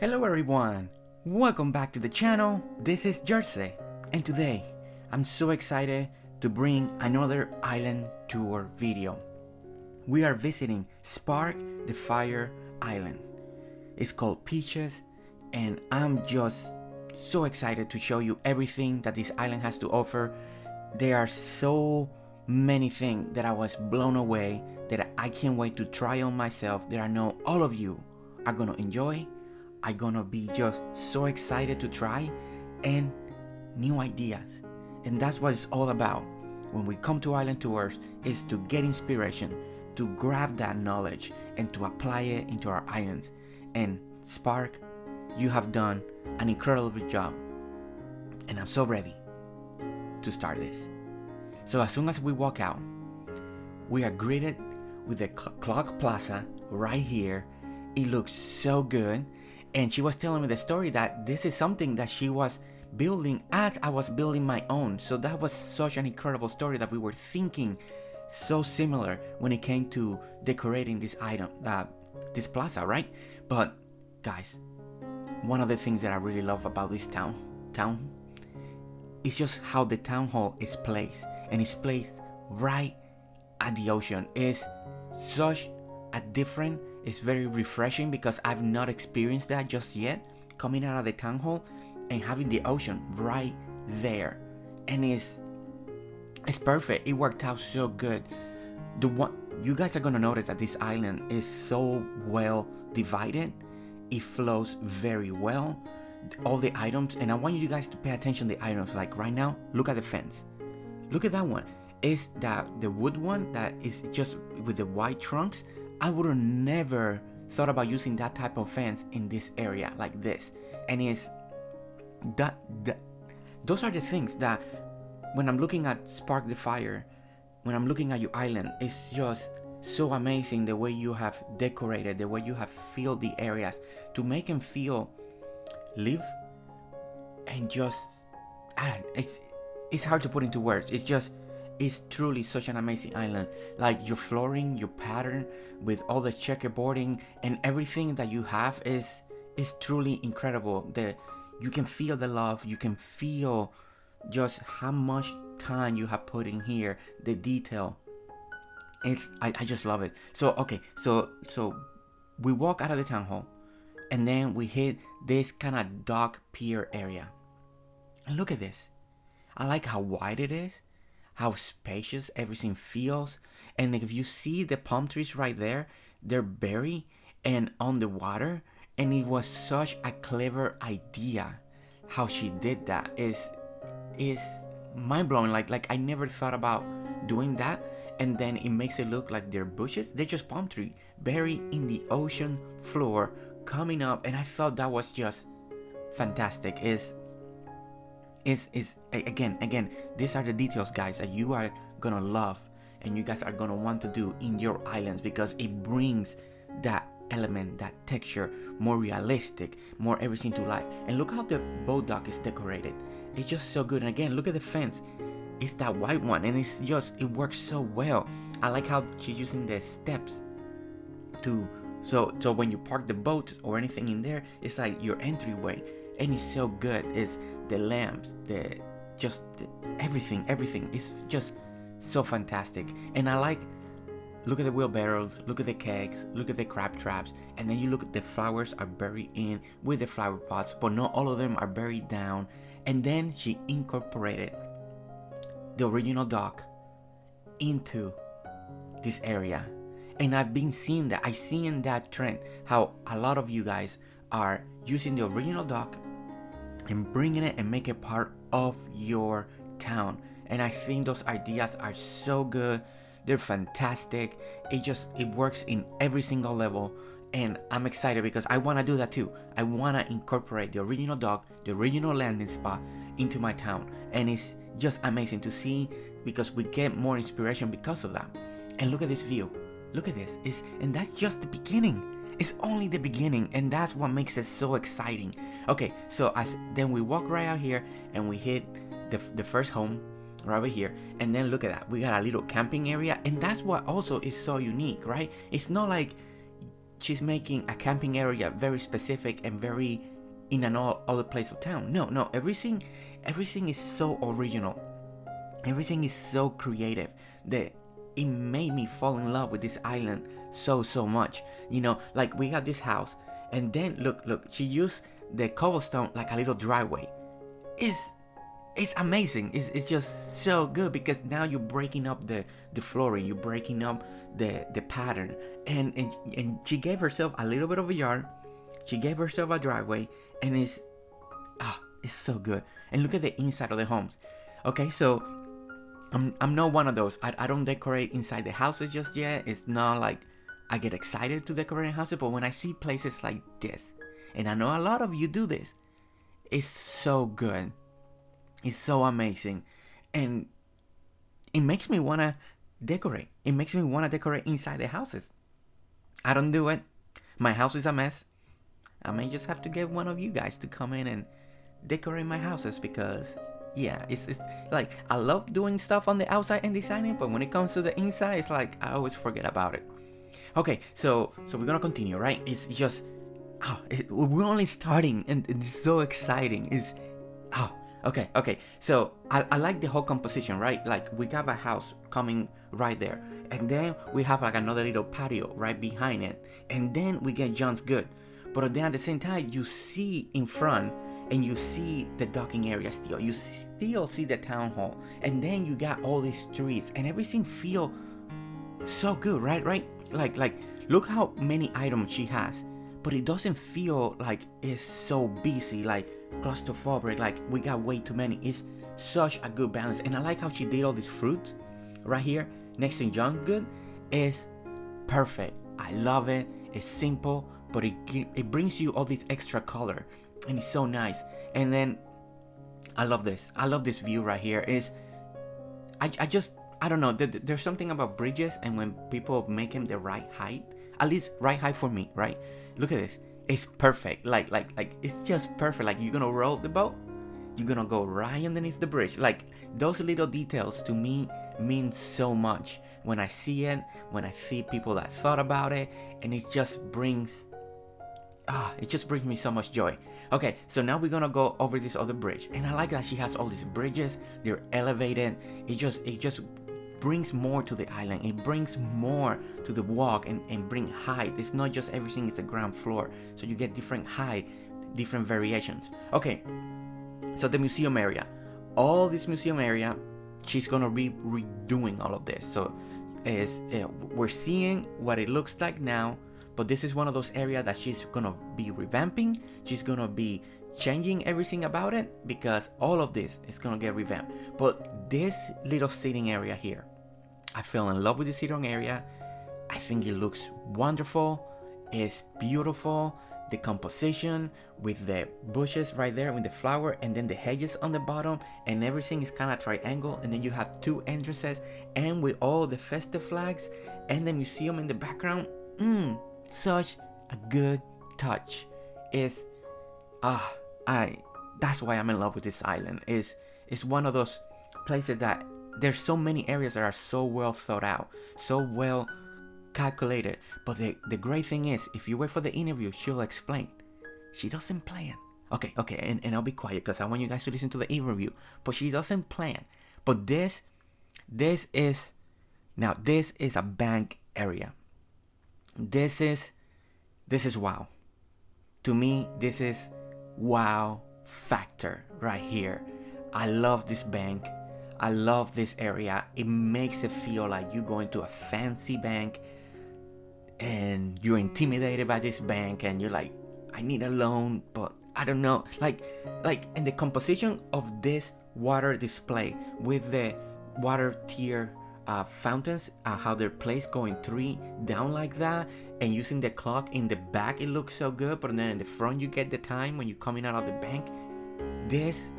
Hello everyone, welcome back to the channel. This is Jersey, and today I'm so excited to bring another island tour video. We are visiting SparktheFire Island. It's called Peaches, and I'm just so excited to show you everything that this island has to offer. There are so many things that I was blown away that I can't wait to try on myself, that I know all of you are gonna enjoy. I'm gonna be just so excited to try and new ideas. And that's what it's all about. When we come to island tours, is to get inspiration, to grab that knowledge and to apply it into our islands. And Spark, you have done an incredible job. And I'm so ready to start this. So as soon as we walk out, we are greeted with the clock plaza right here. It looks so good. And she was telling me the story that this is something that she was building as I was building my own. So that was such an incredible story that we were thinking so similar when it came to decorating this item, this plaza, right? But guys, one of the things that I really love about this town is just how the town hall is placed, and it's placed right at the ocean. It's such a different, it's very refreshing because I've not experienced that just yet, coming out of the town hall and having the ocean right there. And it's perfect. It worked out so good. The one you guys are gonna notice that this island is so well divided. It flows very well. All the items, and I want you guys to pay attention to the items. Like right now, look at the fence. Look at that one. Is that the wood one that is just with the white trunks? I would have never thought about using that type of fence in this area like this. And it's that those are the things that when I'm looking at SparktheFire, when I'm looking at your island, it's just so amazing the way you have decorated, the way you have filled the areas to make them feel live and just it's hard to put into words. It's truly such an amazing island. Like your flooring, your pattern with all the checkerboarding and everything that you have is truly incredible. You can feel the love, you can feel just how much time you have put in here, the detail. I just love it. So okay, so we walk out of the town hall and then we hit this kind of dock pier area. And look at this. I like how wide it is, how spacious everything feels. And if you see the palm trees right there, they're buried and on the water. And it was such a clever idea how she did that. Is mind-blowing. Like I never thought about doing that. And then it makes it look like they're bushes. They're just palm tree buried in the ocean floor coming up. And I thought that was just fantastic. Again, these are the details, guys, that you are gonna love and you guys are gonna want to do in your islands, because it brings that element, that texture, more realistic, more everything to life. And look how the boat dock is decorated. It's just so good. And again, look at the fence. It's that white one, and it works so well. I like how she's using the steps to so when you park the boat or anything in there, it's like your entryway. And it's so good. It's the lamps, everything is just so fantastic. And I like, look at the wheelbarrows, look at the kegs, look at the crab traps, and then you look at the flowers are buried in with the flower pots, but not all of them are buried down. And then she incorporated the original dock into this area. And I've been seeing that. I've seen that trend, how a lot of you guys are using the original dock and bringing it and make it part of your town. And I think those ideas are so good. They're fantastic. It works in every single level. And I'm excited because I want to do that too. I want to incorporate the original dock, the original landing spot into my town. And it's just amazing to see, because we get more inspiration because of that. And look at this view. Look at this. And that's just the beginning. It's only the beginning, and that's what makes it so exciting. Okay, so then we walk right out here and we hit the first home right over here, and then look at that. We got a little camping area, and that's what also is so unique, right? It's not like she's making a camping area very specific and very in an other place of town. No, everything is so original. Everything is so creative that it made me fall in love with this island so much. You know, like we got this house, and then look, she used the cobblestone like a little driveway. It's amazing. It's just so good, because now you're breaking up the flooring, you're breaking up the pattern, and she gave herself a little bit of a yard. She gave herself a driveway, and it's so good. And look at the inside of the homes. Okay, so I'm not one of those. I don't decorate inside the houses just yet. It's not like I get excited to decorate houses, but when I see places like this, and I know a lot of you do this, it's so good. It's so amazing, and it makes me want to decorate. It makes me want to decorate inside the houses. I don't do it. My house is a mess. I may just have to get one of you guys to come in and decorate my houses, because yeah, it's like I love doing stuff on the outside and designing, but when it comes to the inside, it's like I always forget about it. Okay, so we're gonna continue, right? It's just we're only starting, and it's so exciting. Okay. So I like the whole composition, right? Like we have a house coming right there, and then we have like another little patio right behind it, and then we get John's Good. But then at the same time, you see in front, and you see the docking area still. You still see the town hall, and then you got all these streets, and everything feel so good, right? Like look how many items she has, but it doesn't feel like it's so busy, like claustrophobic, like we got way too many. It's such a good balance, and I like how she did all these fruits right here next to John's Good. Is perfect. I love it. It's simple, but it brings you all this extra color, and it's so nice. And then I love this view right here. I don't know, there's something about bridges, and when people make them the right height, at least right height for me, right? Look at this. It's perfect. Like it's just perfect. Like you're gonna roll the boat, you're gonna go right underneath the bridge. Like those little details to me mean so much when I see it, when I see people that thought about it, and it just brings me so much joy. Okay, so now we're gonna go over this other bridge, and I like that she has all these bridges. They're elevated. It just brings more to the island. It brings more to the walk, and bring height. It's not just everything is the ground floor, so you get different height, different variations. Okay, so the museum area, all this museum area, she's gonna be redoing all of this. So we're seeing what it looks like now, but this is one of those areas that she's gonna be revamping. She's gonna be changing everything about it, because all of this is gonna get revamped. But this little sitting area here, I fell in love with the sitting area. I think it looks wonderful. It's beautiful. The composition with the bushes right there with the flower, and then the hedges on the bottom, and everything is kind of triangle, and then you have two entrances, and with all the festive flags and the museum in the background. Such a good touch. That's why I'm in love with this island. It's one of those places that there's so many areas that are so well thought out, so well calculated. But the great thing is, if you wait for the interview, she'll explain. She doesn't plan. Okay, and I'll be quiet because I want you guys to listen to the interview. But she doesn't plan. But this is a bank area. This is wow. To me, this is wow factor right here. I love this bank. I love this area. It makes it feel like you're going to a fancy bank, and you're intimidated by this bank, and you're like, I need a loan, but I don't know. Like in the composition of this water display with the water tier fountains, how they're placed going 3 down like that, and using the clock in the back, it looks so good. But then in the front, you get the time when you're coming out of the bank. This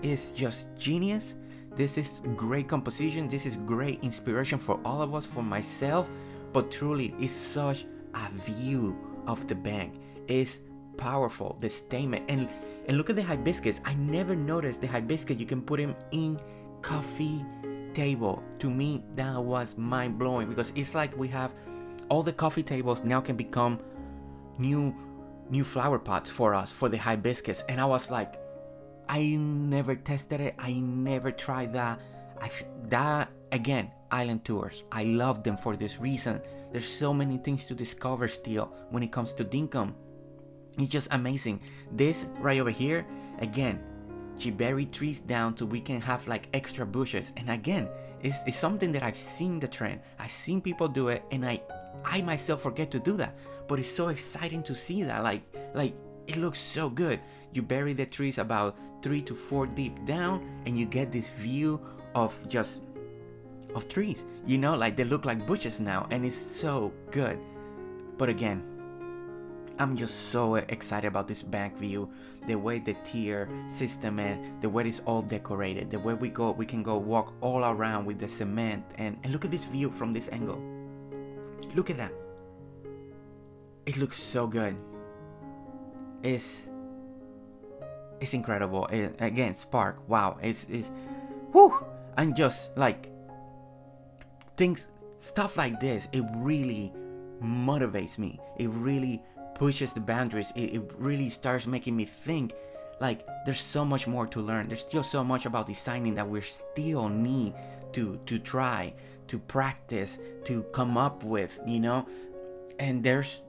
is just genius. This is great composition. This is great inspiration for all of us, for myself. But truly, it's such a view of the bank. It's powerful, the statement. And look at the hibiscus. I never noticed the hibiscus. You can put him in coffee table. To me, that was mind-blowing, because it's like we have all the coffee tables now can become new flower pots for us for the hibiscus, and I was like, I never tested it, I never tried that. That again, island tours, I love them for this reason. There's so many things to discover still when it comes to Dinkum. It's just amazing. This right over here, again, she buried trees down so we can have like extra bushes. And again, it's something that I've seen the trend. I've seen people do it, and I myself forget to do that. But it's so exciting to see that. Like it looks so good. You bury the trees about 3 to 4 deep down, and you get this view of trees. You know, like they look like bushes now, and it's so good. But again, I'm just so excited about this back view, the way the tier system and the way it's all decorated, the way we can go walk all around with the cement, and look at this view from this angle. Look at that. It looks so good. It's incredible. Again, Spark, wow, it's whew. And just like stuff like this, it really motivates me. It really pushes the boundaries. It really starts making me think like there's so much more to learn. There's still so much about designing that we still need to try, to practice, to come up with, you know. And there's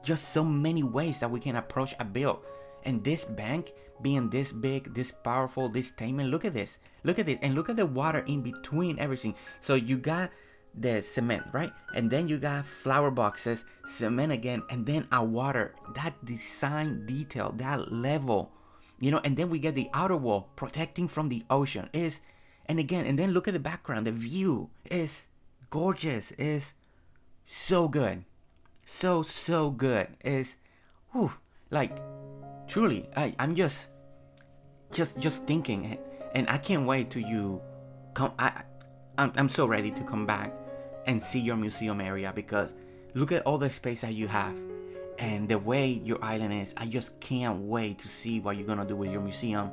just so many ways that we can approach a build. And this bank being this big, this powerful, this statement, look at this, and look at the water in between everything. So you got the cement, right? And then you got flower boxes, cement again, and then a water. That design detail, that level, you know. And then we get the outer wall protecting from the ocean. And then look at the background. The view is gorgeous. Is so good, so good. Is like truly. I'm just thinking, and I can't wait till you come. I'm so ready to come back and see your museum area, because look at all the space that you have and the way your island is. I just can't wait to see what you're gonna do with your museum.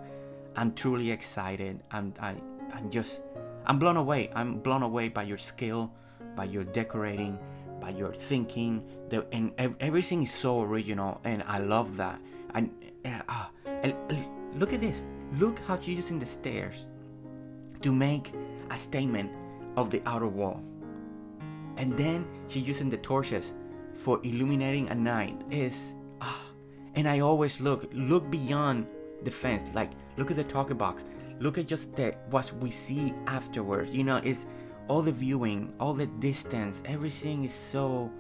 I'm truly excited. I'm blown away. I'm blown away by your skill, by your decorating, by your thinking. And everything is so original, and I love that. And look at this. Look how she's using the stairs to make a statement of the outer wall, and then she's using the torches for illuminating at night. And I always look beyond the fence. Like, look at the talkie box. Look at just what we see afterwards. You know, it's all the viewing, all the distance. Everything is so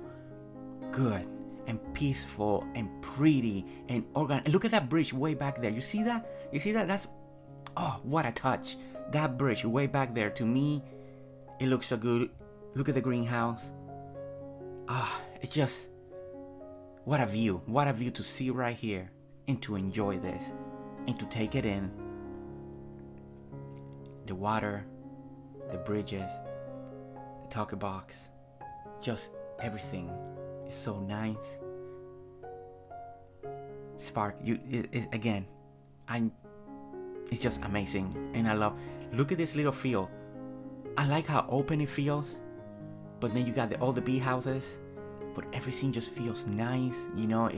good and peaceful and pretty and organized. And look at that bridge way back there. You see that? That's what a touch. That bridge way back there, to me, it looks so good. Look at the greenhouse. It's just, what a view to see right here, and to enjoy this and to take it in. The water, the bridges, the talkie box, just everything is so nice. Spark, again, it's just amazing, and I love. Look at this little field. I like how open it feels, but then you got all the bee houses, but everything just feels nice. You know,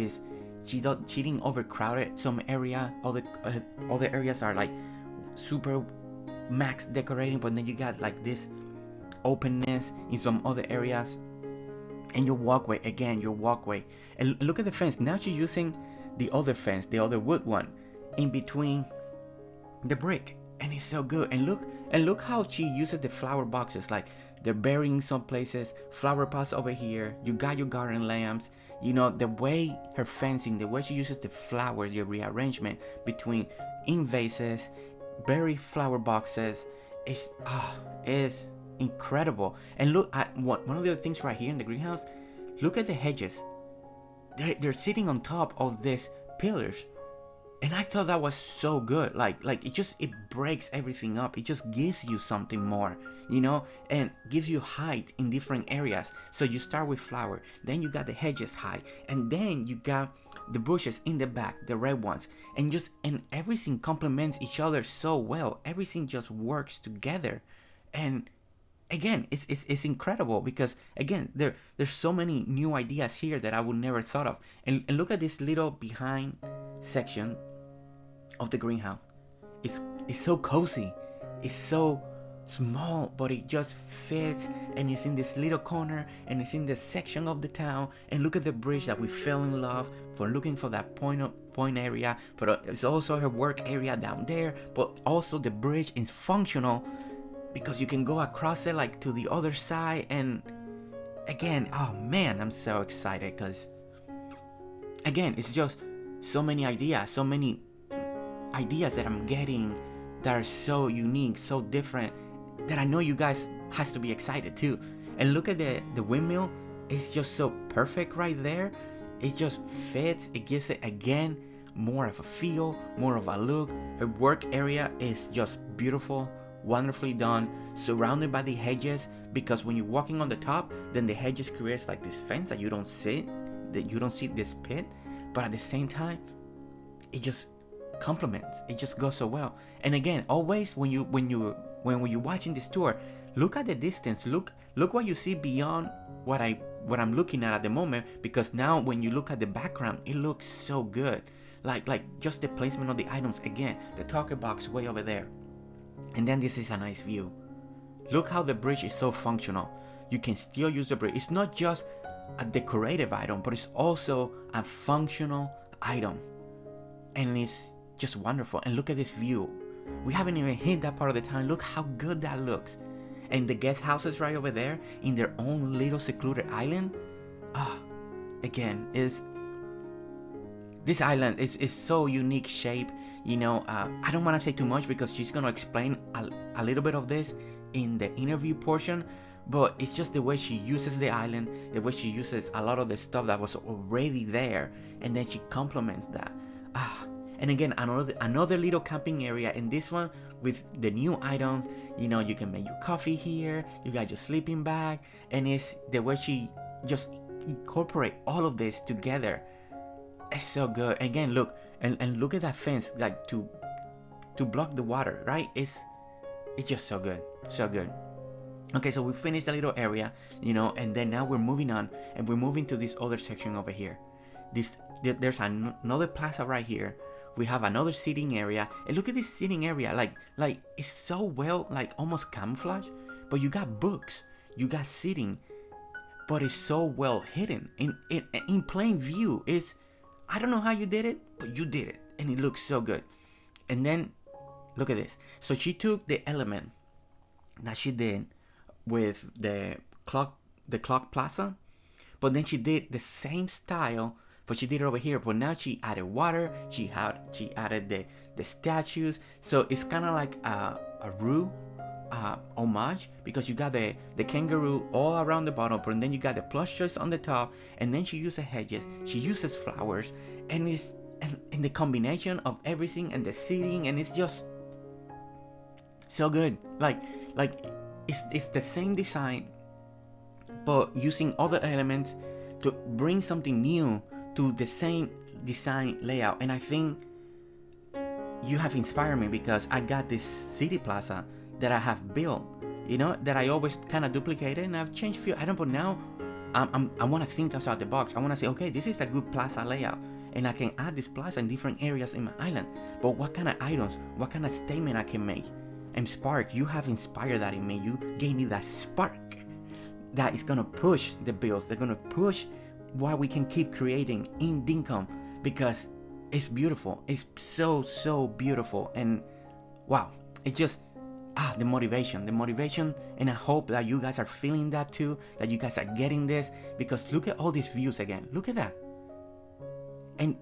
she didn't overcrowd it. Some area, all the areas are like super max decorating, but then you got like this openness in some other areas. And your walkway, and look at the fence. Now she's using the other fence, the other wood one, in between the brick, and it's so good. And look how she uses the flower boxes. Like, they're burying some places, flower pots over here. You got your garden lamps. You know, the way her fencing, the way she uses the flowers, your rearrangement between in vases, bury flower boxes, is incredible. And look at one of the other things right here in the greenhouse. Look at the hedges. They're sitting on top of these pillars, and I thought that was so good. Like it breaks everything up. It just gives you something more, you know, and gives you height in different areas. So you start with flower, then you got the hedges high, and then you got the bushes in the back, the red ones, and everything complements each other so well. Everything just works together, and again, it's incredible because again, there's so many new ideas here that I would never thought of. And look at this little behind section of the greenhouse. It's so cozy. It's so small, but it just fits, and it's in this little corner, and it's in this section of the town. And look at the bridge that we fell in love for, looking for that point area, but it's also her work area down there. But also the bridge is functional because you can go across it like to the other side. And again, oh man, I'm so excited because again, it's just so many ideas that I'm getting that are so unique, so different, that I know you guys has to be excited too. And look at the windmill. It's just so perfect right there. It just fits. It gives it again more of a feel, more of a look. Her work area is just beautiful, wonderfully done, surrounded by the hedges, because when you're walking on the top, then the hedges creates like this fence that you don't see this pit, but at the same time it just complements. It just goes so well. And again, always when you're watching this tour, look at the distance. Look what you see beyond what I'm looking at the moment, because now when you look at the background, it looks so good. Like just the placement of the items. Again, the talker box way over there, and then this is a nice view. Look how the bridge is so functional. You can still use the bridge. It's not just a decorative item, but it's also a functional item, and it's just wonderful. And look at this view. We haven't even hit that part of the town. Look how good that looks. And the guest houses right over there in their own little secluded island. Again, this island is so unique shape. I don't want to say too much because she's going to explain a little bit of this in the interview portion, but it's just the way she uses the island, the way she uses a lot of the stuff that was already there, and then she complements that. And again, another little camping area, in this one with the new items. You can make your coffee here, you got your sleeping bag, and it's the way she just incorporate all of this together. It's so good. Again, look and look at that fence, like to block the water, right? It's just so good, so good. Okay, so we finished a little area, and then now we're moving on, and we're moving to this other section over here. There's another plaza right here. We have another seating area, and look at this seating area. Like it's so well, like almost camouflage. But you got books, you got seating, but it's so well hidden in plain view. I don't know how you did it, but you did it, and it looks so good. And then look at this. So she took the element that she did with the clock plaza, but then she did the same style. But she did it over here. But now she added water. She added the statues. So it's kind of like a Roo homage, because you got the kangaroo all around the bottom, but then you got the plush toys on the top, and then she uses hedges. She uses flowers, and the combination of everything and the seating, and it's just so good. Like it's the same design, but using other elements to bring something new to the same design layout. And I think you have inspired me, because I got this city plaza that I have built, that I always kind of duplicated, and I've changed a few items, but now I want to think outside the box. I want to say, okay, this is a good plaza layout, and I can add this plaza in different areas in my island. But what kind of items, what kind of statement I can make? And Spark, you have inspired that in me. You gave me that spark that is gonna push the builds. They're gonna push what we can keep creating in Dinkum, because it's beautiful. It's so beautiful. And wow, it just the motivation, and I hope that you guys are feeling that too, that you guys are getting this, because look at all these views again. Look at that. And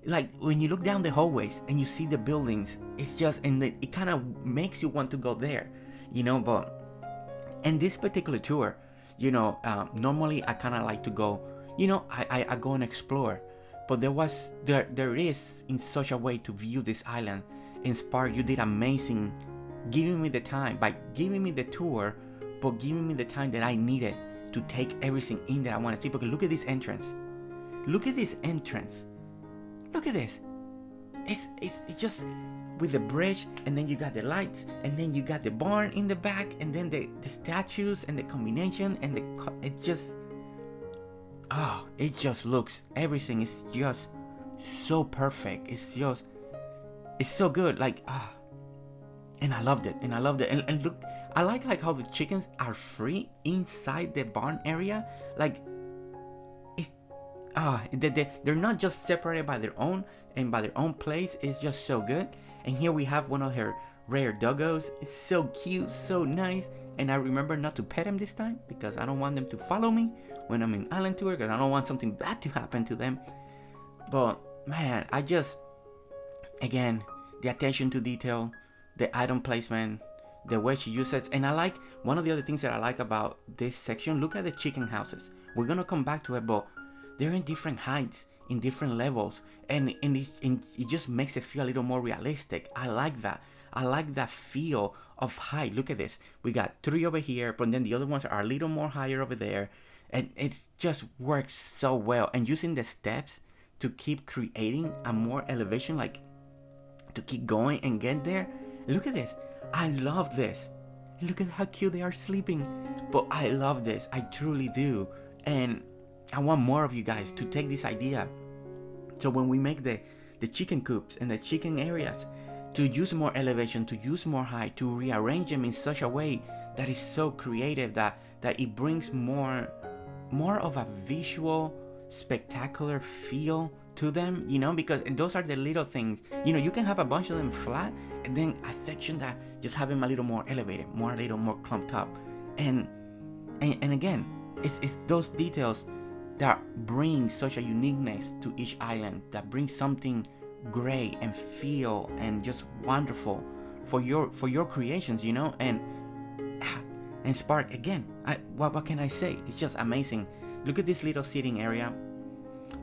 like when you look down the hallways and you see the buildings, it's just, and it kind of makes you want to go there, but in this particular tour, normally I kind of like to go, I go and explore, but there is in such a way to view this island. In Spark, you did amazing, giving me the time, by giving me the tour, but giving me the time that I needed to take everything in that I want to see. Because look at this entrance. Look at this entrance. Look at this. It's just, with the bridge, and then you got the lights, and then you got the barn in the back, and then the statues and the combination and it just looks, everything is just so perfect. It's so good, like and I loved it. And look, I like how the chickens are free inside the barn area. Like they're not just separated by their own place. It's just so good. And here we have one of her rare doggos. It's so cute, so nice. And I remember not to pet him this time because I don't want them to follow me when I'm in island tour, because I don't want something bad to happen to them. But man, again, the attention to detail, the item placement, the way she uses, and I like one of the other things that I like about this section. Look at the chicken houses. We're gonna come back to it, but they're in different heights, in different levels, and it just makes it feel a little more realistic. I like that. I like that feel of height. Look at this. We got 3 over here, but then the other ones are a little more higher over there, and it just works so well. And using the steps to keep creating a more elevation, like to keep going and get there. Look at this. I love this. Look at how cute they are sleeping. But I love this. I truly do. And I want more of you guys to take this idea. So when we make the chicken coops and the chicken areas, to use more elevation, to use more height, to rearrange them in such a way that is so creative that it brings more of a visual, spectacular feel to them, because those are the little things. You can have a bunch of them flat, and then a section that just have them a little more elevated, a little more clumped up, and again, it's those details that bring such a uniqueness to each island, that bring something great and feel and just wonderful for your creations, and Spark, again, what can I say? It's just amazing. Look at this little seating area.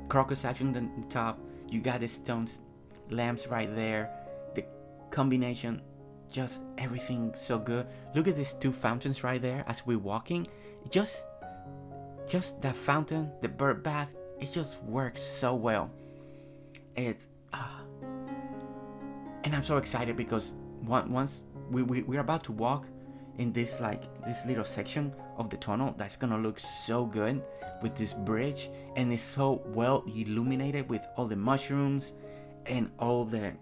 Crocus statue on the top. You got the stones, lamps right there. The combination, just everything so good. Look at these 2 fountains right there as we're walking. Just that fountain, the bird bath, it just works so well. It's and I'm so excited because once we're about to walk in this little section of the tunnel that's gonna look so good with this bridge, and it's so well illuminated with all the mushrooms and all the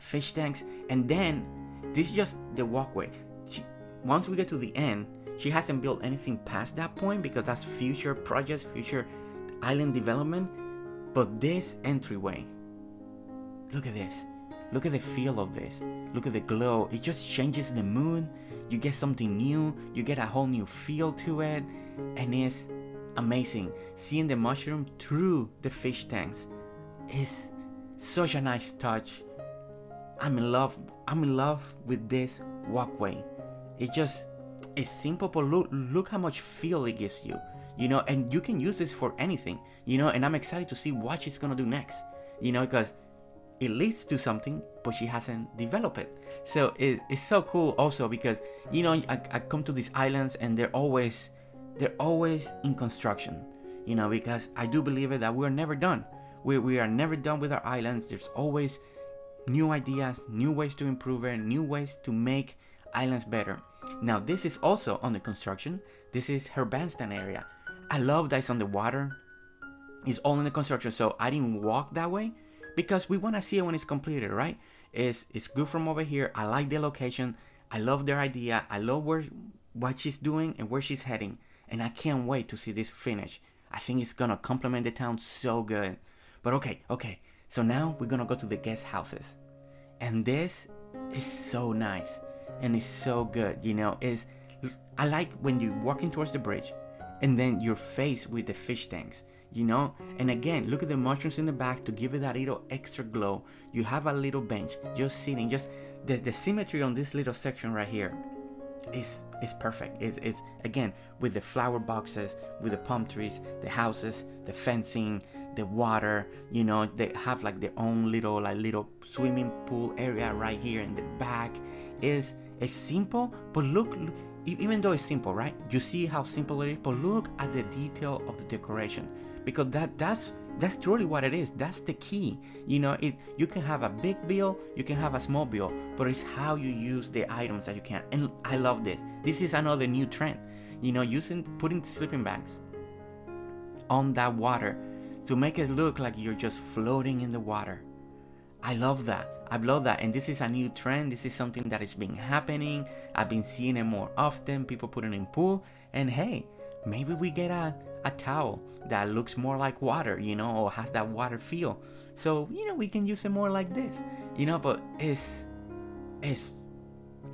fish tanks. And then this is just the walkway. Once we get to the end, she hasn't built anything past that point because that's future projects, future island development. But this entryway, look at this. Look at the feel of this. Look at the glow. It just changes the mood. You get something new. You get a whole new feel to it. And it's amazing. Seeing the mushroom through the fish tanks is such a nice touch. I'm in love with this walkway. It's simple, but look how much feel it gives you. And you can use this for anything. And I'm excited to see what she's gonna do next. Because it leads to something, but she hasn't developed it. So it's so cool also because I come to these islands and they're always in construction, because I do believe it that we're never done. We are never done with our islands. There's always new ideas, new ways to improve it, new ways to make islands better. Now this is also under construction. This is her bandstand area. I love that it's on the water. It's all in the construction, so I didn't walk that way because we want to see it when it's completed, right? It's good from over here. I like the location. I love their idea. I love what she's doing and where she's heading, and I can't wait to see this finish. I think it's gonna complement the town so good. But okay. So now we're gonna go to the guest houses, and this is so nice and it's so good. I like when you're walking towards the bridge, and then you're faced with the fish tanks. And again, look at the mushrooms in the back to give it that little extra glow. You have a little bench just sitting, just the symmetry on this little section right here is perfect. It's again with the flower boxes, with the palm trees, the houses, the fencing, the water. They have their own little swimming pool area right here in the back. It's simple, but look, even though it's simple, right? You see how simple it is, but look at the detail of the decoration, because that's That's truly what it is. That's the key. You know, you can have a big bill, you can have a small bill, but it's how you use the items that you can. And I love this. This is another new trend. You know, putting sleeping bags on that water to make it look like you're just floating in the water. I love that. I love that. And this is a new trend. This is something that has been happening. I've been seeing it more often. People put it in pool. And hey, maybe we get a towel that looks more like water, you know, or has that water feel. So, you know, we can use it more like this, you know, but it's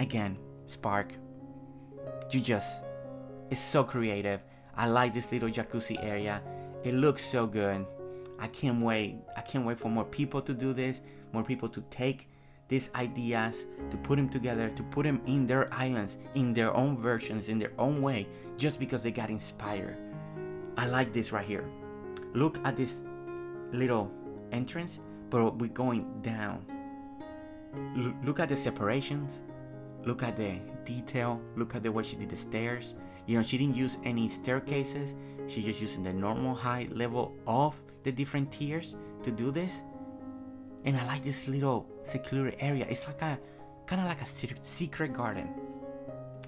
again, Spark, it's so creative. I like this little jacuzzi area. It looks so good. I can't wait for more people to do this, more people to take these ideas, to put them together, to put them in their islands, in their own versions, in their own way, just because they got inspired. I like this right here. Look at this little entrance, but we're going down. Look at the separations. Look at the detail. Look at the way she did the stairs. You know, she didn't use any staircases. She just using the normal height level of the different tiers to do this. And I like this little secluded area. It's like kind of like a secret garden.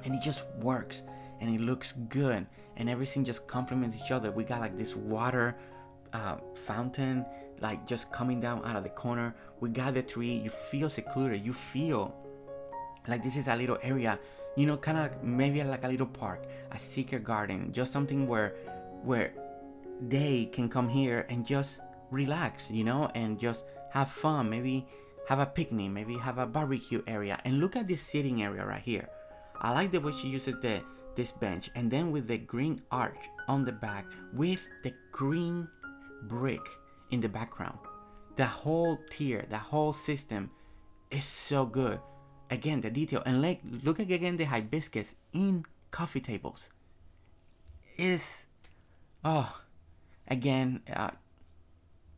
And it just works. And it looks good. And everything just complements each other. We got like this water fountain, like just coming down out of the corner. We got the tree. You feel secluded. You feel like this is a little area, you know, kind of maybe like a little park, a secret garden, just something where they can come here and just relax, you know, and just have fun. Maybe have a picnic, maybe have a barbecue area. And look at this sitting area right here. I like the way she uses this bench, and then with the green arch on the back with the green brick in the background. The whole tier, the whole system is so good. Again, the detail, and like look at again the hibiscus in coffee tables is again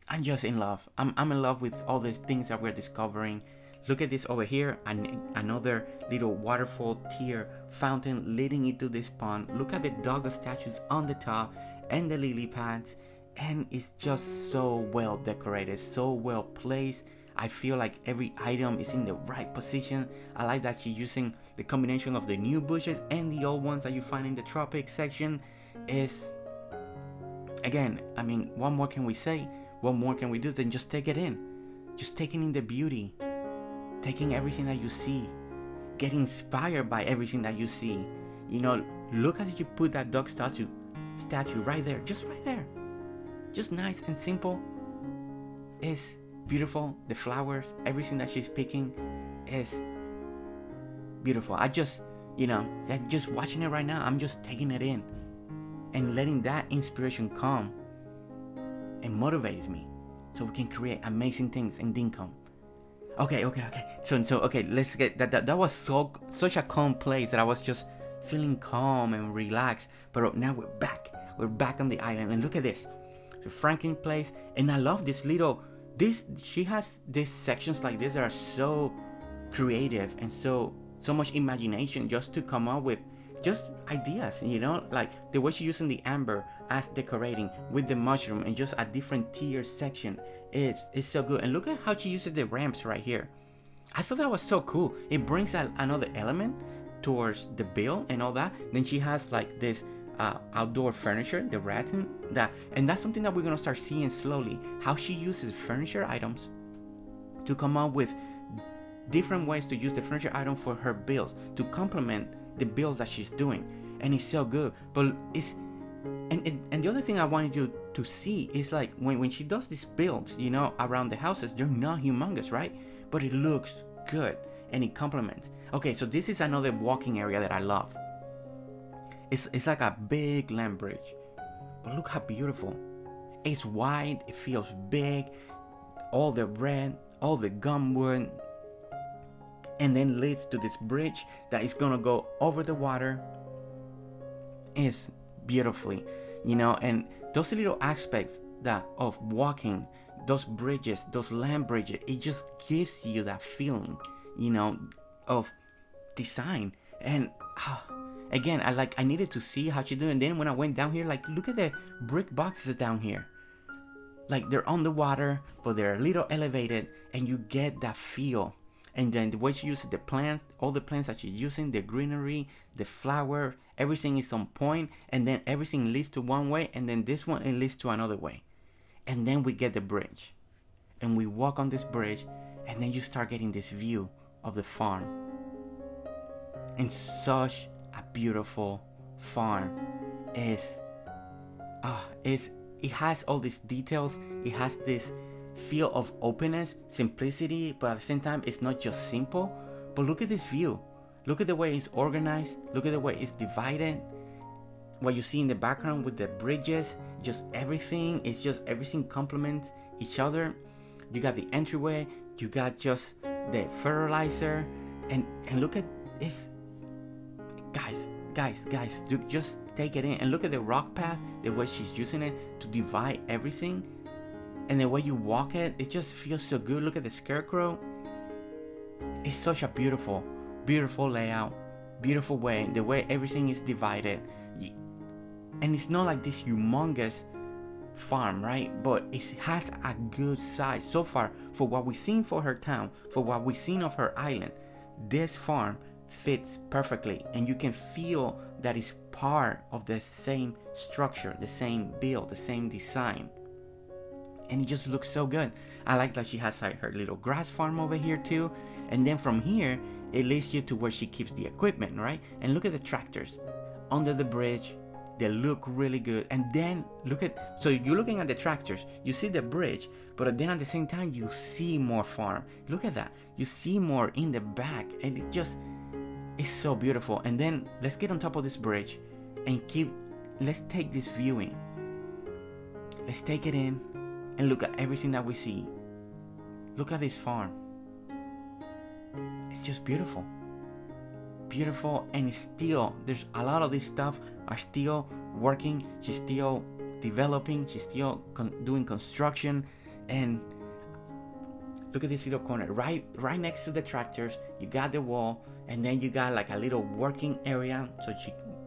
I'm just in love. I'm in love with all these things that we're discovering. Look at this over here, another little waterfall tier fountain leading into this pond. Look at the dog statues on the top and the lily pads, and it's just so well decorated, so well placed. I feel like every item is in the right position. I like that she's using the combination of the new bushes and the old ones that you find in the tropic section. Is again, I mean, what more can we say? What more can we do than just take it in? Just taking in the beauty, taking everything that you see, get inspired by everything that you see. You know, look at it, you put that dog statue right there, just nice and simple. Is beautiful. The flowers, everything that she's picking is beautiful. I just, you know, just watching it right now, I'm just taking it in and letting that inspiration come and motivate me so we can create amazing things in Dinkum. Okay. So okay, let's get that was such a calm place that I was just feeling calm and relaxed. But now we're back on the island, and look at this. The Franklin place, and I love this little she has these sections like this that are so creative and so much imagination just to come up with just ideas, you know, like the way she's using the amber as decorating with the mushroom and just a different tier section. It's so good. And look at how she uses the ramps right here. I thought that was so cool. It brings another element towards the bill and all that. Then she has like this outdoor furniture, the rattan, and that's something that we're gonna start seeing slowly, how she uses furniture items to come up with different ways to use the furniture item for her bills to complement the bills that she's doing. And it's so good. But it's and the other thing I wanted you to see is like when she does these builds, you know, around the houses, they're not humongous, right? But it looks good and it complements. Okay, so this is another walking area that I love. It's like a big land bridge, but look how beautiful. It's wide, it feels big, all the red, all the gumwood, and then leads to this bridge that is gonna go over the water. It's beautifully, you know, and those little aspects that of walking, those bridges, those land bridges, it just gives you that feeling, you know, of design. And again, I needed to see how she do it. And then when I went down here, like, look at the brick boxes down here. like they're on the water, but they're a little elevated, and you get that feel. And then the way she uses the plants, all the plants that she's using, the greenery, the flower, everything is on point, and then everything leads to one way, and then this one, it leads to another way. And then we get the bridge, and we walk on this bridge, and then you start getting this view of the farm. And such a beautiful farm. It has all these details. It has this feel of openness, simplicity, but at the same time it's not just simple. But look at this view. Look at the way it's organized. Look at the way it's divided. What you see in the background with the bridges, just everything, it's just everything complements each other. You got the entryway, you got just the fertilizer, and look at this. Guys, just take it in and look at the rock path, the way she's using it to divide everything. And the way you walk it, it just feels so good. Look at the scarecrow. It's such a beautiful layout, beautiful way, the way everything is divided. And it's not like this humongous farm, right? But it has a good size. So far, for what we've seen for her town, for what we've seen of her island, this farm fits perfectly. And you can feel that it's part of the same structure, the same build, the same design. And it just looks so good. I like that she has like her little grass farm over here too. And then from here, it leads you to where she keeps the equipment, right? And look at the tractors under the bridge. They look really good. And then look at, so you're looking at the tractors, you see the bridge, but then at the same time, you see more farm. Look at that. You see more in the back, and it just is so beautiful. And then let's get on top of this bridge and let's take this viewing. Let's take it in and look at everything that we see. Look at this farm. It's just beautiful. Beautiful, and it's still, there's a lot of this stuff are still working. She's still developing. She's still doing construction. And look at this little corner right next to the tractors. You got the wall, and then you got like a little working area. So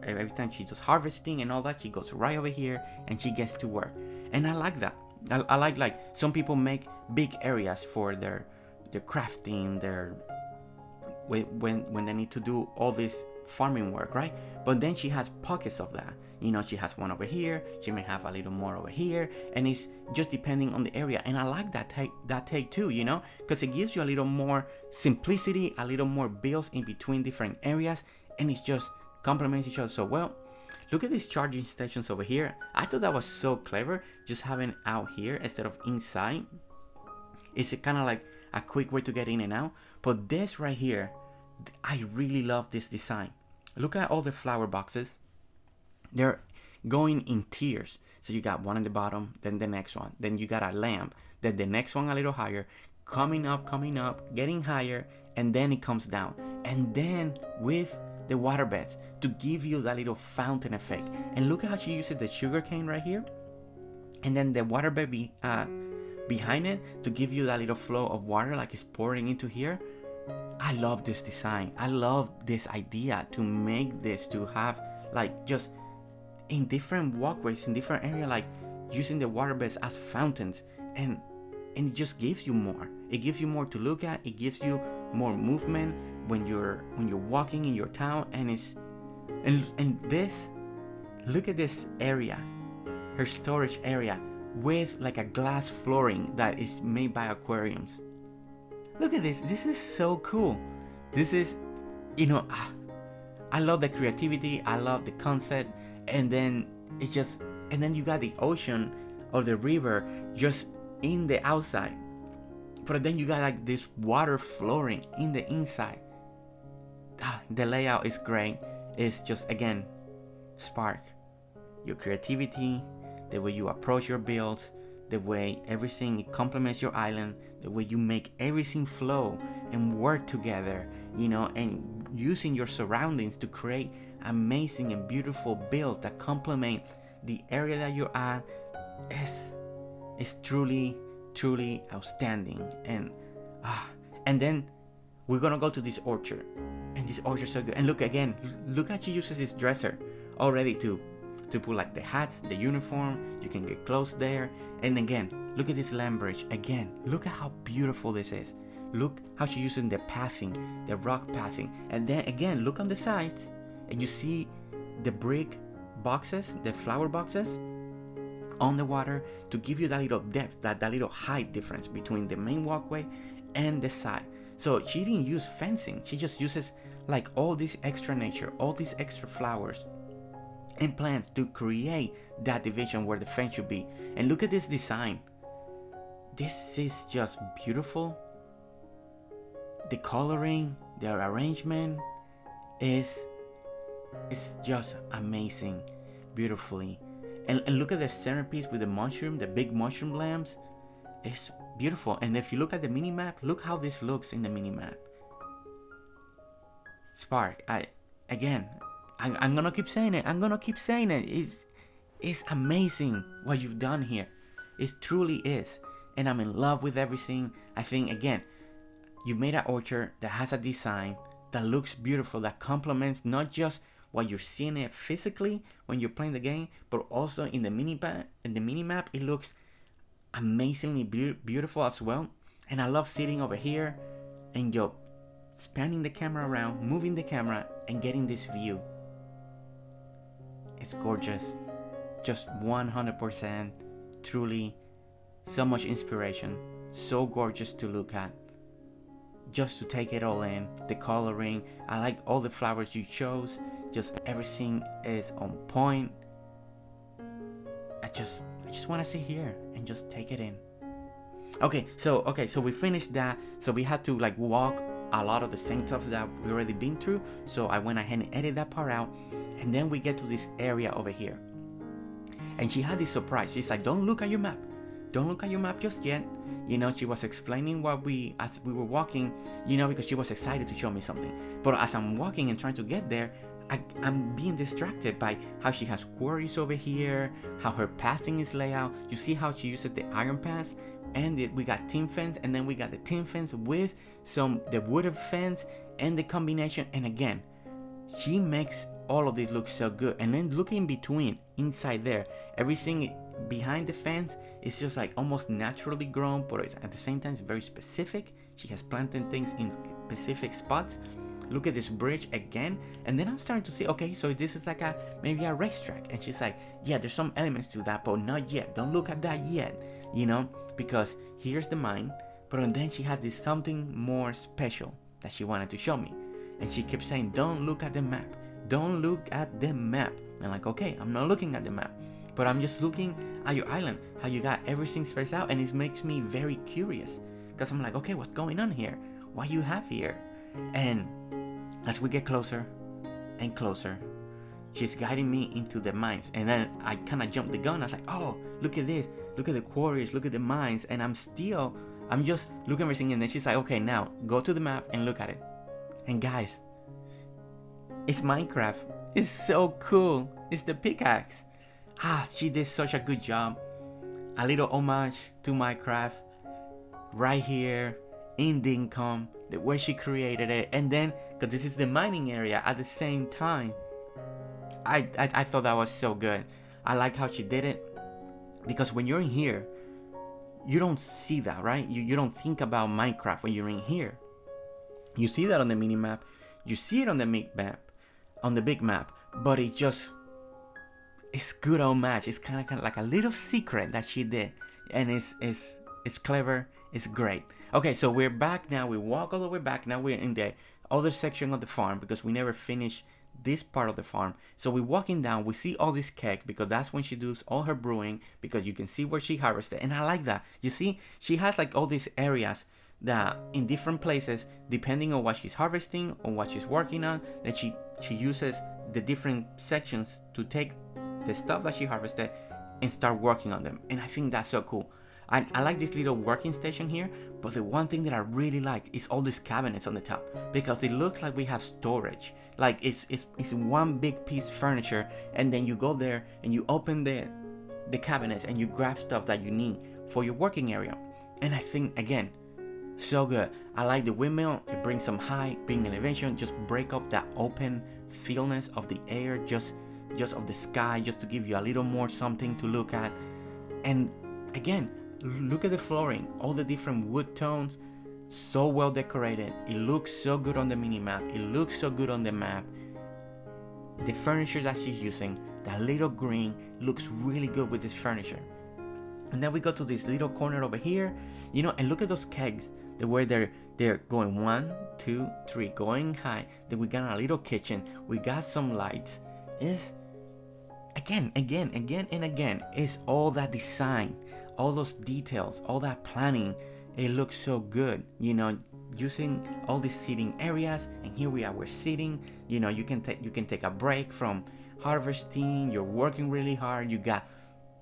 every time she does harvesting and all that, she goes right over here and she gets to work. And I like that. I like some people make big areas for their crafting, their when they need to do all this farming work, right? But then she has pockets of that. You know, she has one over here, she may have a little more over here, and it's just depending on the area. And I like that take too, you know, because it gives you a little more simplicity, a little more builds in between different areas, and it just complements each other so well. Look at these charging stations over here. I thought that was so clever, just having out here instead of inside. It's kind of like a quick way to get in and out. But this right here, I really love this design. Look at all the flower boxes. They're going in tiers. So you got one at the bottom, then the next one. Then you got a lamp, then the next one a little higher, coming up, getting higher, and then it comes down. And then with the water beds to give you that little fountain effect. And look at how she uses the sugar cane right here. And then the water bed behind it to give you that little flow of water like it's pouring into here. I love this design. I love this idea to make this, to have like just in different walkways, in different areas, like using the water beds as fountains, and it just gives you more. It gives you more to look at. It gives you more movement when you're walking in your town. And this, look at this area, her storage area with like a glass flooring that is made by aquariums. Look at this. This is so cool. This is, you know, I love the creativity. I love the concept. And then it's just, and then you got the ocean or the river just in the outside. But then you got like this water flowing in the inside. The layout is great. It's just, again, spark your creativity, the way you approach your builds, the way everything complements your island, the way you make everything flow and work together, you know, and using your surroundings to create amazing and beautiful builds that complement the area that you're at is truly outstanding. And then we're gonna go to this orchard, and this orchard is so good. And look again, look how she uses this dresser already to to put like the hats, the uniform. You can get close there. And again, look at this land bridge. Again, look at how beautiful this is. Look how she's using the pathing, the rock pathing. And then again, look on the sides and you see the brick boxes, the flower boxes on the water to give you that little depth, that little height difference between the main walkway and the side. So she didn't use fencing. She just uses like all this extra nature, all these extra flowers and plants to create that division where the fence should be. And look at this design. This is just beautiful. The coloring, the arrangement is just amazing, beautifully. And look at the centerpiece with the mushroom, the big mushroom lamps. It's beautiful. And if you look at the mini map, look how this looks in the mini map. Spark, I'm gonna keep saying it. It's amazing what you've done here. It truly is. And I'm in love with everything. I think again, you made an orchard that has a design that looks beautiful, that complements not just what you're seeing it physically when you're playing the game, but also in the mini map, it looks amazingly beautiful as well. And I love sitting over here and you're spanning the camera around, moving the camera and getting this view. It's gorgeous. Just 100%, truly so much inspiration, so gorgeous to look at. Just to take it all in, the coloring, I like all the flowers you chose, just everything is on point. I just want to sit here and just take it in. Okay, so we finished that. So we had to like walk a lot of the same stuff that we already been through. So I went ahead and edited that part out, and then we get to this area over here. And she had this surprise. She's like, don't look at your map. Don't look at your map just yet. You know, she was explaining as we were walking, you know, because she was excited to show me something. But as I'm walking and trying to get there, I'm being distracted by how she has quarries over here, how her pathing is laid out. You see how she uses the iron paths, and we got tin fence, and then we got the tin fence with the wooden fence and the combination. And again, she makes all of this look so good. And then look in between, inside there, everything behind the fence is just like almost naturally grown, but at the same time it's very specific. She has planted things in specific spots. Look at this bridge again, and then I'm starting to see, okay, so this is like maybe a racetrack. And she's like, yeah, there's some elements to that, but not yet. Don't look at that yet, you know, because here's the mine. But then she had this something more special that she wanted to show me, and she kept saying, don't look at the map, don't look at the map. And I'm like, okay, I'm not looking at the map, but I'm just looking at your island, how you got everything spaced out. And it makes me very curious, because I'm like, okay, what's going on here? What you have here? And as we get closer and closer, she's guiding me into the mines. And then I kind of jumped the gun. I was like, oh, look at this, look at the quarries, look at the mines. And I'm just looking at everything. And then she's like, okay, now go to the map and look at it. And guys, it's Minecraft. It's so cool. It's the pickaxe. She did such a good job. A little homage to Minecraft right here in Dinkum, the way she created it. And then, because this is the mining area at the same time, I thought that was so good. I like how she did it, because when you're in here, you don't see that, right? You don't think about Minecraft when you're in here. You see that on the mini map, you see it on the big map, but it's good homage. It's kind of like a little secret that she did, and it's clever. It's great. Okay, so we're back now. We walk all the way back. Now we're in the other section of the farm, because we never finished this part of the farm. So we're walking down. We see all this cake, because that's when she does all her brewing, because you can see where she harvested. And I like that. You see, she has like all these areas that in different places, depending on what she's harvesting or what she's working on, that she uses the different sections to take the stuff that she harvested and start working on them. And I think that's so cool. I like this little working station here, but the one thing that I really like is all these cabinets on the top, because it looks like we have storage. Like it's one big piece of furniture, and then you go there and you open the cabinets and you grab stuff that you need for your working area. And I think, again, so good. I like the windmill. It brings some height, bring elevation, just break up that open feelness of the air, just just of the sky, just to give you a little more something to look at. And again, look at the flooring, all the different wood tones, so well decorated. It looks so good on the mini map. It looks so good on the map. The furniture that she's using, that little green, looks really good with this furniture. And then we go to this little corner over here, you know, and look at those kegs, the way they're going 1, 2, 3, going high. Then we got a little kitchen. We got some lights. It's again, it's all that design, all those details, all that planning. It looks so good, you know, using all these seating areas. And here we are, we're sitting. You know, you can take a break from harvesting. You're working really hard. You got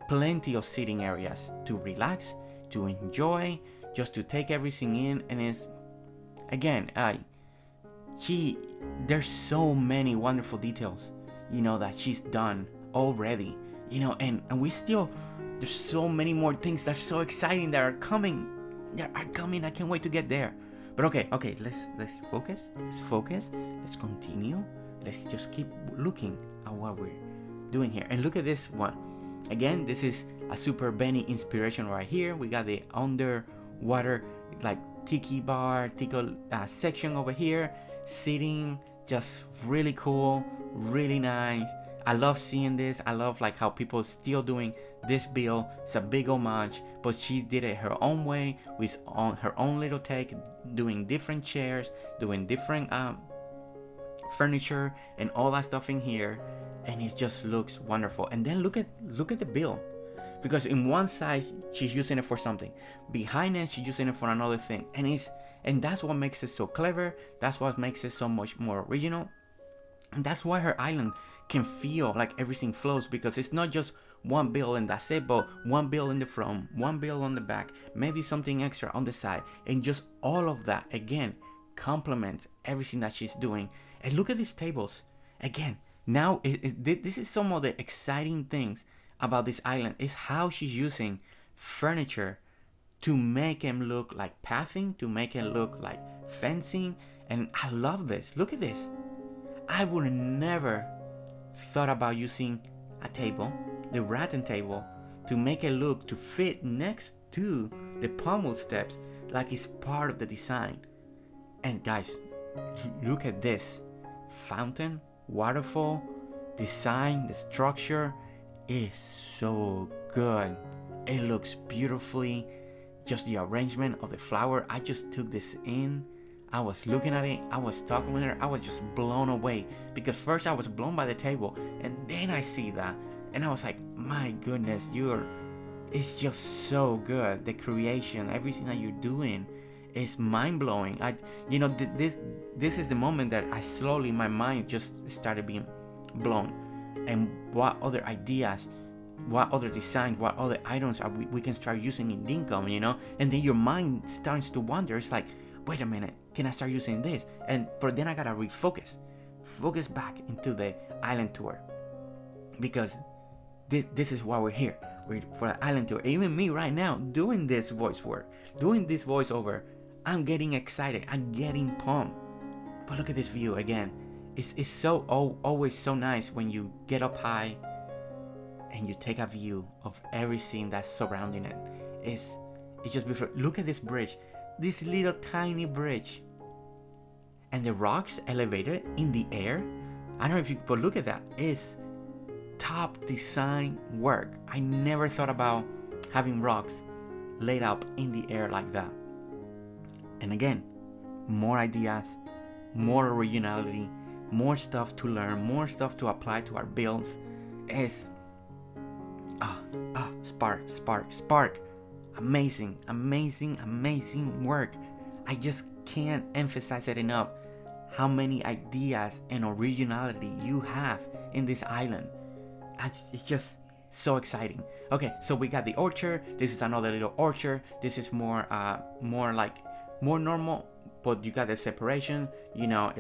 plenty of seating areas to relax, to enjoy, just to take everything in. And it's again, there's so many wonderful details, you know, that she's done already, you know, and we still, there's so many more things that are so exciting that are coming. I can't wait to get there. But okay, let's focus. Let's continue. Let's just keep looking at what we're doing here. And look at this one. Again, this is a super Benny inspiration right here. We got the underwater like tiki bar, section over here. Sitting, just really cool, really nice. I love seeing this. I love like how people still doing this build. It's a big homage, but she did it her own way, with on her own little take, doing different chairs, doing different furniture and all that stuff in here, and it just looks wonderful. And then look at the build, because in one side she's using it for something, behind it she's using it for another thing, and that's what makes it so clever. That's what makes it so much more original. And that's why her island can feel like everything flows, because it's not just one build and that's it, but one build in the front, one build on the back, maybe something extra on the side, and just all of that again complements everything that she's doing. And look at these tables again. Now this is some of the exciting things about this island, is how she's using furniture to make them look like pathing, to make it look like fencing. And I love this. Look at this. I would never thought about using a table, the rattan table, to make it look, to fit next to the pommel steps, like it's part of the design. And guys, look at this fountain, waterfall, design, the structure is so good. It looks beautifully, just the arrangement of the flower. I just took this in. I was looking at it, I was talking with her, I was just blown away, because first I was blown by the table, and then I see that, and I was like, my goodness, it's just so good. The creation, everything that you're doing is mind-blowing. This is the moment that I slowly, my mind just started being blown, and what other ideas, what other designs, what other items we can start using in Dinkum, you know. And then your mind starts to wonder. It's like, wait a minute, can I start using this? And then I gotta focus back into the island tour, because this is why we're here. We're for the island tour. Even me right now doing this voiceover, I'm getting excited, I'm getting pumped. But look at this view again. It's so always so nice when you get up high and you take a view of everything that's surrounding it. It's just beautiful. Look at this bridge. This little tiny bridge, and the rocks elevated in the air. I don't know if you, but look at that. It's top design work. I never thought about having rocks laid up in the air like that. And again, more ideas, more originality, more stuff to learn, more stuff to apply to our builds. Is Spark. Amazing work. I just can't emphasize it enough how many ideas and originality you have in this island. It's just so exciting. Okay, so we got the orchard. This is another little orchard. This is more normal, but you got the separation, you know,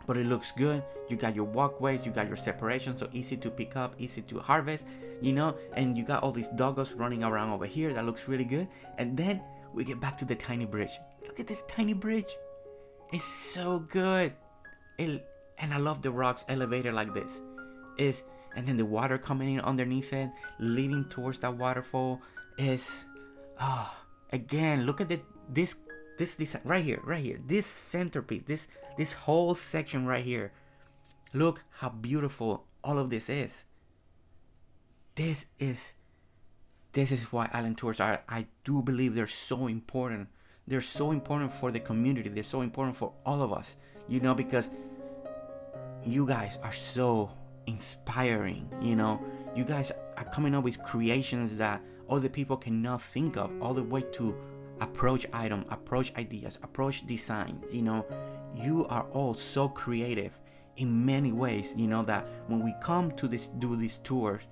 but it looks good. You got your walkways, you got your separation, so easy to pick up, easy to harvest, you know. And you got all these doggos running around over here. That looks really good. And then we get back to the tiny bridge. Look at this tiny bridge. It's so good. And I love the rocks elevated like this. is, and then the water coming in underneath it, leading towards that waterfall is, again, look at this design right here, this centerpiece, this whole section right here. Look how beautiful all of this is. This is why island tours are, I do believe they're so important. They're so important for the community. They're so important for all of us, you know, because you guys are so inspiring, you know. You guys are coming up with creations that other people cannot think of, all the way to approach items, approach ideas, approach designs, you know. You are all so creative in many ways, you know, that when we come to do these tours,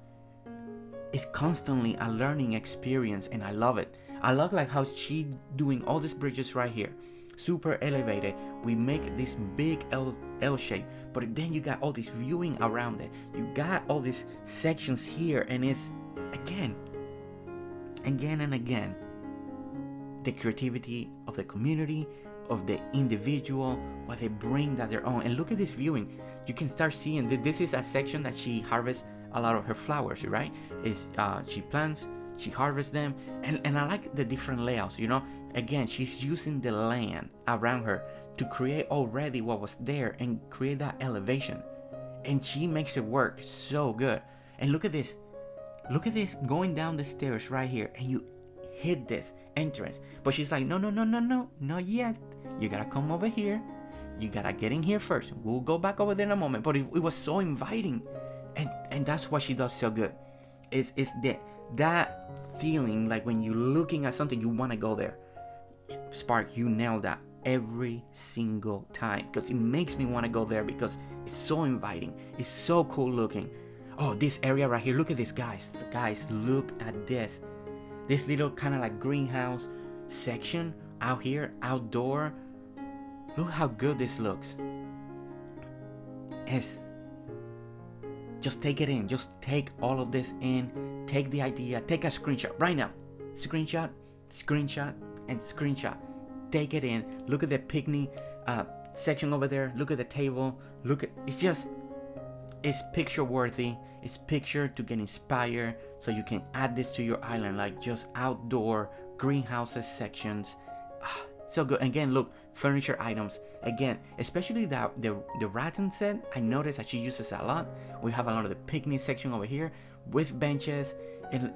it's constantly a learning experience, and I love it. I love like how she doing all these bridges right here, super elevated. We make this big L shape, but then you got all this viewing around it. You got all these sections here, and it's again and again the creativity of the community, of the individual, what they bring that their own. And look at this viewing. You can start seeing that this is a section that she harvests a lot of her flowers, right? She plants, she harvests them, and I like the different layouts, you know. Again, she's using the land around her to create already what was there and create that elevation, and she makes it work so good. And look at this going down the stairs right here, and you hit this entrance, but she's like, no, not yet. You gotta come over here, you gotta get in here first. We'll go back over there in a moment. But it was so inviting, and that's what she does so good. Is that feeling like when you're looking at something, you want to go there. Spark, you nailed that every single time, because it makes me want to go there, because it's so inviting, it's so cool looking. Oh, this area right here, look at this, guys, look at this little kind of like greenhouse section out here, outdoor. Look how good this looks. Just take it in. Just take all of this in. Take the idea. Take a screenshot right now. Screenshot, and screenshot. Take it in. Look at the picnic section over there. Look at the table. It's picture worthy. It's picture to get inspired, so you can add this to your island, like just outdoor greenhouses sections. So good. Again, look, furniture items. Again, especially the rattan set, I noticed that she uses a lot. We have a lot of the picnic section over here with benches, and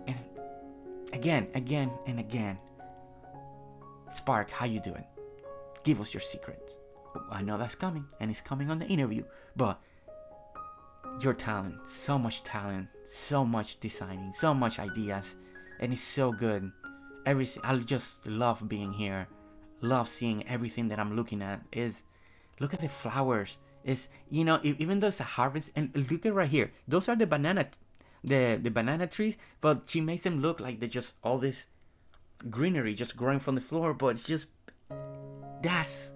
again and again. Spark, how you doing? Give us your secrets. I know that's coming, and it's coming on the interview, but your talent, so much designing, so much ideas, and it's so good. I just love being here. Love seeing everything that I'm looking at. Look at the flowers. You know, even though it's a harvest, and look at right here, those are the banana trees, but she makes them look like they're just all this greenery just growing from the floor. But it's just that's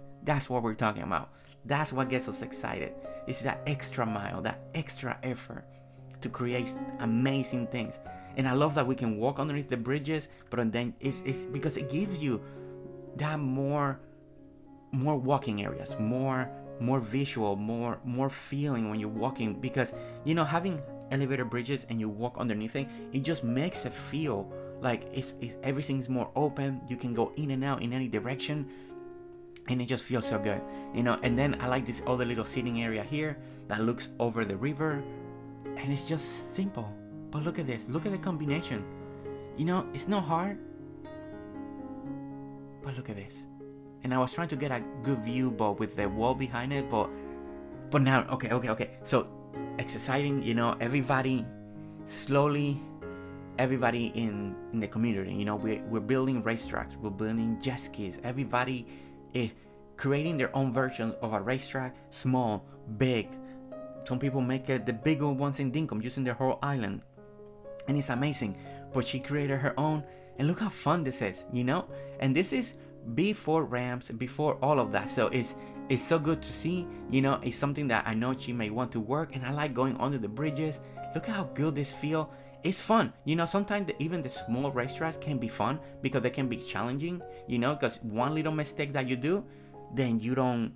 what we're talking about. That's what gets us excited. It's that extra mile, that extra effort to create amazing things. And I love that we can walk underneath the bridges, but then it's because it gives you that more walking areas, more visual, more feeling when you're walking, because you know, having elevator bridges and you walk underneath it just makes it feel like it's everything's more open. You can go in and out in any direction, and it just feels so good, you know. And then I like this other little sitting area here that looks over the river, and it's just simple, but look at this, look at the combination, you know. It's not hard, but look at this. And I was trying to get a good view, but with the wall behind it, but now, okay. So it's exciting, you know. Everybody in the community, you know, we're building racetracks, we're building jet skis. Everybody is creating their own version of a racetrack, small, big. Some people make it the bigger ones in Dinkum, using their whole island, and it's amazing. But she created her own, and look how fun this is, you know. And this is before ramps, before all of that. So it's so good to see, you know. It's something that I know she may want to work, and I like going under the bridges. Look how good this feel. It's fun, you know. Sometimes even the small racetracks can be fun because they can be challenging, you know, because one little mistake that you do, then you don't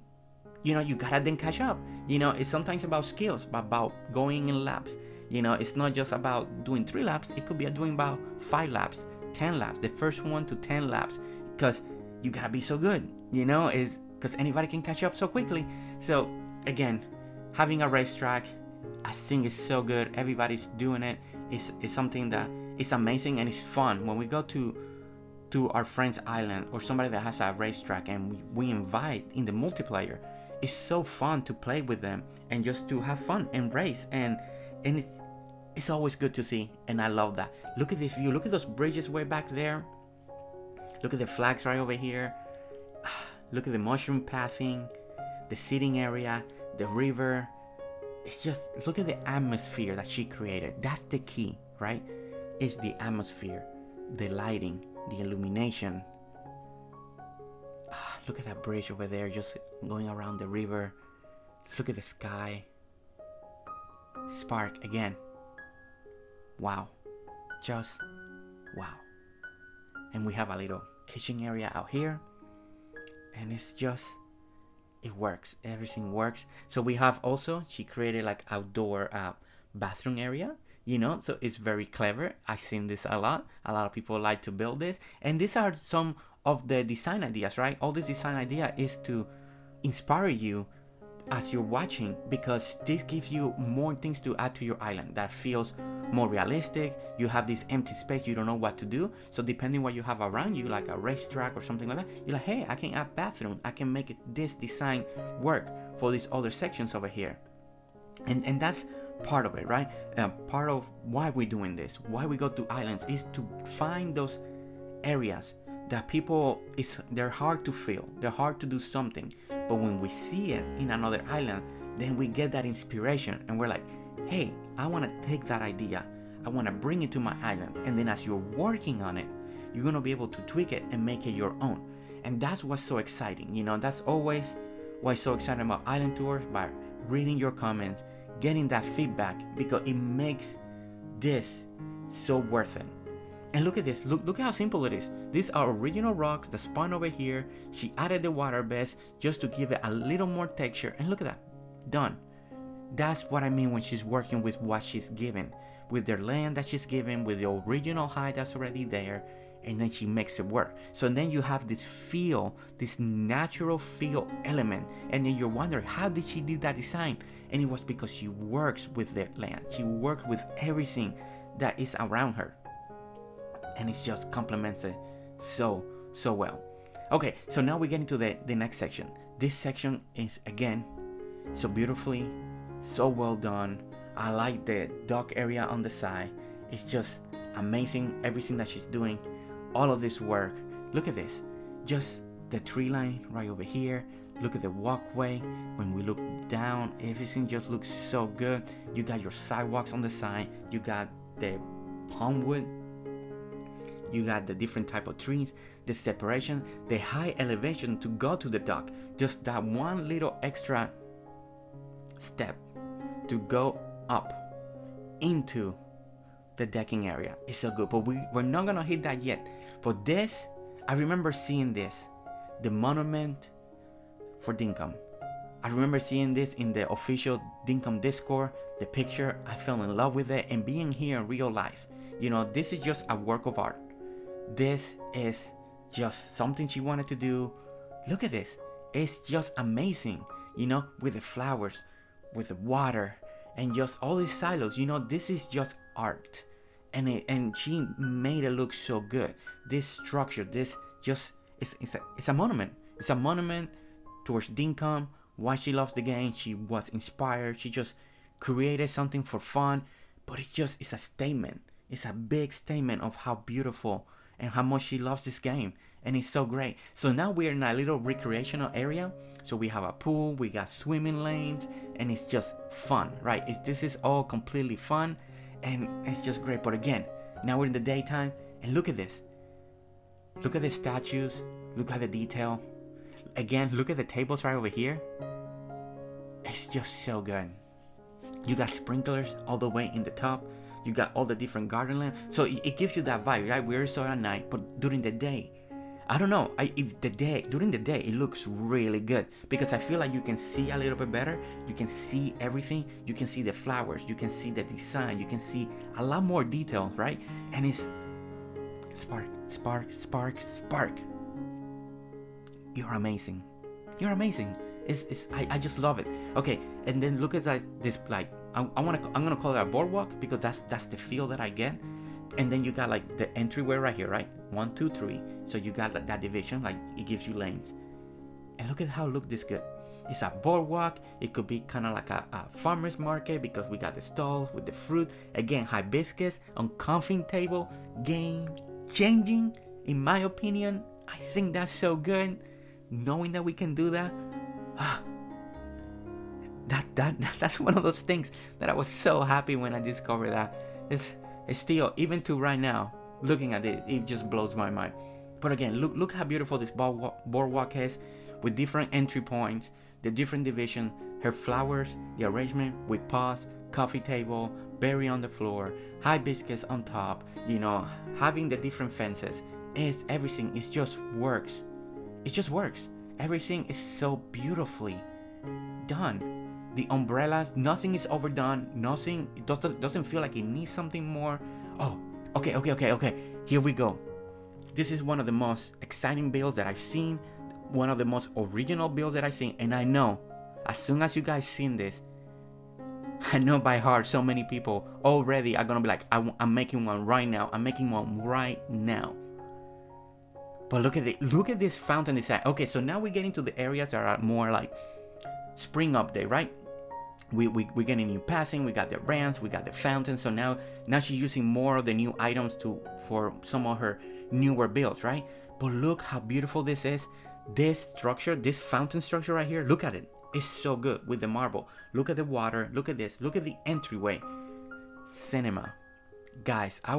you gotta then catch up. It's sometimes about skills, but about going in laps. It's not just about doing 3 laps. It could be doing about 5 laps, 10 laps, the first 1 to 10 laps, because you gotta be so good, is because anybody can catch up so quickly. So again, having a racetrack, I think is so good. Everybody's doing it. It's something that is amazing and it's fun. When we go to our friend's island or somebody that has a racetrack and we invite in the multiplayer, it's so fun to play with them and just to have fun and race, and it's always good to see, and I love that. Look at this view. Look at those bridges way back there. Look at the flags right over here. Look at the mushroom pathing, the sitting area, the river. It's just, look at the atmosphere that she created. That's the key, right? It's the atmosphere, the lighting, the illumination. Look at that bridge over there, just going around the river. Look at the sky. Spark again. Wow. Just wow. And we have a little kitchen area out here. And it's just, it works. Everything works. So we have also, she created like outdoor bathroom area. So it's very clever. I've seen this a lot. A lot of people like to build this. And these are some of the design ideas, right? All this design idea is to inspire you as you're watching, because this gives you more things to add to your island that feels more realistic. You have this empty space, you don't know what to do. So depending what you have around you, like a racetrack or something like that, you're like, hey, I can add bathroom. I can make this design work for these other sections over here. And that's part of it, right? Part of why we're doing this, why we go to islands, is to find those areas that people, they're hard to feel, they're hard to do something, but when we see it in another island, then we get that inspiration and we're like, hey, I want to take that idea, I want to bring it to my island. And then as you're working on it, you're going to be able to tweak it and make it your own. And that's what's so exciting. That's always why I'm so excited about island tours, by reading your comments, getting that feedback, because it makes this so worth it. And look at this, look how simple it is. These are original rocks, the spawn over here. She added the water beds just to give it a little more texture, and look at that, done. That's what I mean when she's working with what she's given, with their land that she's given, with the original height that's already there, and then she makes it work. So then you have this feel, this natural feel element, and then you're wondering, how did she do that design? And it was because she works with the land. She worked with everything that is around her, and it just complements it so well. Okay, so now we get into the next section. This section is, again, so beautifully, so well done. I like the dock area on the side. It's just amazing, everything that she's doing, all of this work. Look at this, just the tree line right over here. Look at the walkway. When we look down, everything just looks so good. You got your sidewalks on the side, you got the palm wood, you got the different type of trees, the separation, the high elevation to go to the dock. Just that one little extra step to go up into the decking area is so good. But we're not gonna hit that yet. But this, I remember seeing this, the monument for Dinkum. I remember seeing this in the official Dinkum Discord, the picture. I fell in love with it, and being here in real life, this is just a work of art. This is just something she wanted to do. Look at this, it's just amazing, with the flowers, with the water, and just all these silos. This is just art, and she made it look so good. This structure, this just it's a monument. It's a monument towards Dinkum, why she loves the game. She was inspired, she just created something for fun, but it's a statement. It's a big statement of how beautiful and how much she loves this game, and it's so great. So now we're in a little recreational area. So we have a pool, we got swimming lanes, and it's just fun, right? This is all completely fun, and it's just great. But again, now we're in the daytime, and look at this. Look at the statues, look at the detail. Again, look at the tables right over here. It's just so good. You got sprinklers all the way in the top. You got all the different garden lamps. So it gives you that vibe, right? We're so at night, but during the day, I don't know. If during the day it looks really good because I feel like you can see a little bit better. You can see everything. You can see the flowers. You can see the design. You can see a lot more details, right? And it's spark, spark, spark, spark. You're amazing. You're amazing. I just love it. Okay, and then look at this like I'm gonna call it a boardwalk because that's the feel that I get. And then you got like the entryway right here, right? 1, 2, 3. So you got that division, like it gives you lanes. And look at how this good. It's a boardwalk. It could be kind of like a farmer's market because we got the stalls with the fruit. Again, hibiscus on coffee table. Game changing, in my opinion. I think that's so good. Knowing that we can do that. That's one of those things that I was so happy when I discovered that. It's still, even to right now, looking at it just blows my mind. But again, look how beautiful this boardwalk is, with different entry points, the different division, her flowers, the arrangement with paws, coffee table, berry on the floor, hibiscus on top, having the different fences. Everything just works. It just works. Everything is so beautifully done. The umbrellas, nothing is overdone. Nothing, it doesn't feel like it needs something more. Oh, okay. Here we go. This is one of the most exciting builds that I've seen. One of the most original builds that I've seen. And I know, as soon as you guys seen this, I know by heart so many people already are gonna be like, I'm making one right now. I'm making one right now. But look at this fountain design. Okay, so now we get into the areas that are more like spring update, right? We're getting new passing. We got the ramps. We got the fountains. So now she's using more of the new items for some of her newer builds, right? But look how beautiful this is. This structure, this fountain structure right here. Look at it. It's so good with the marble. Look at the water. Look at this. Look at the entryway. Cinema, guys. I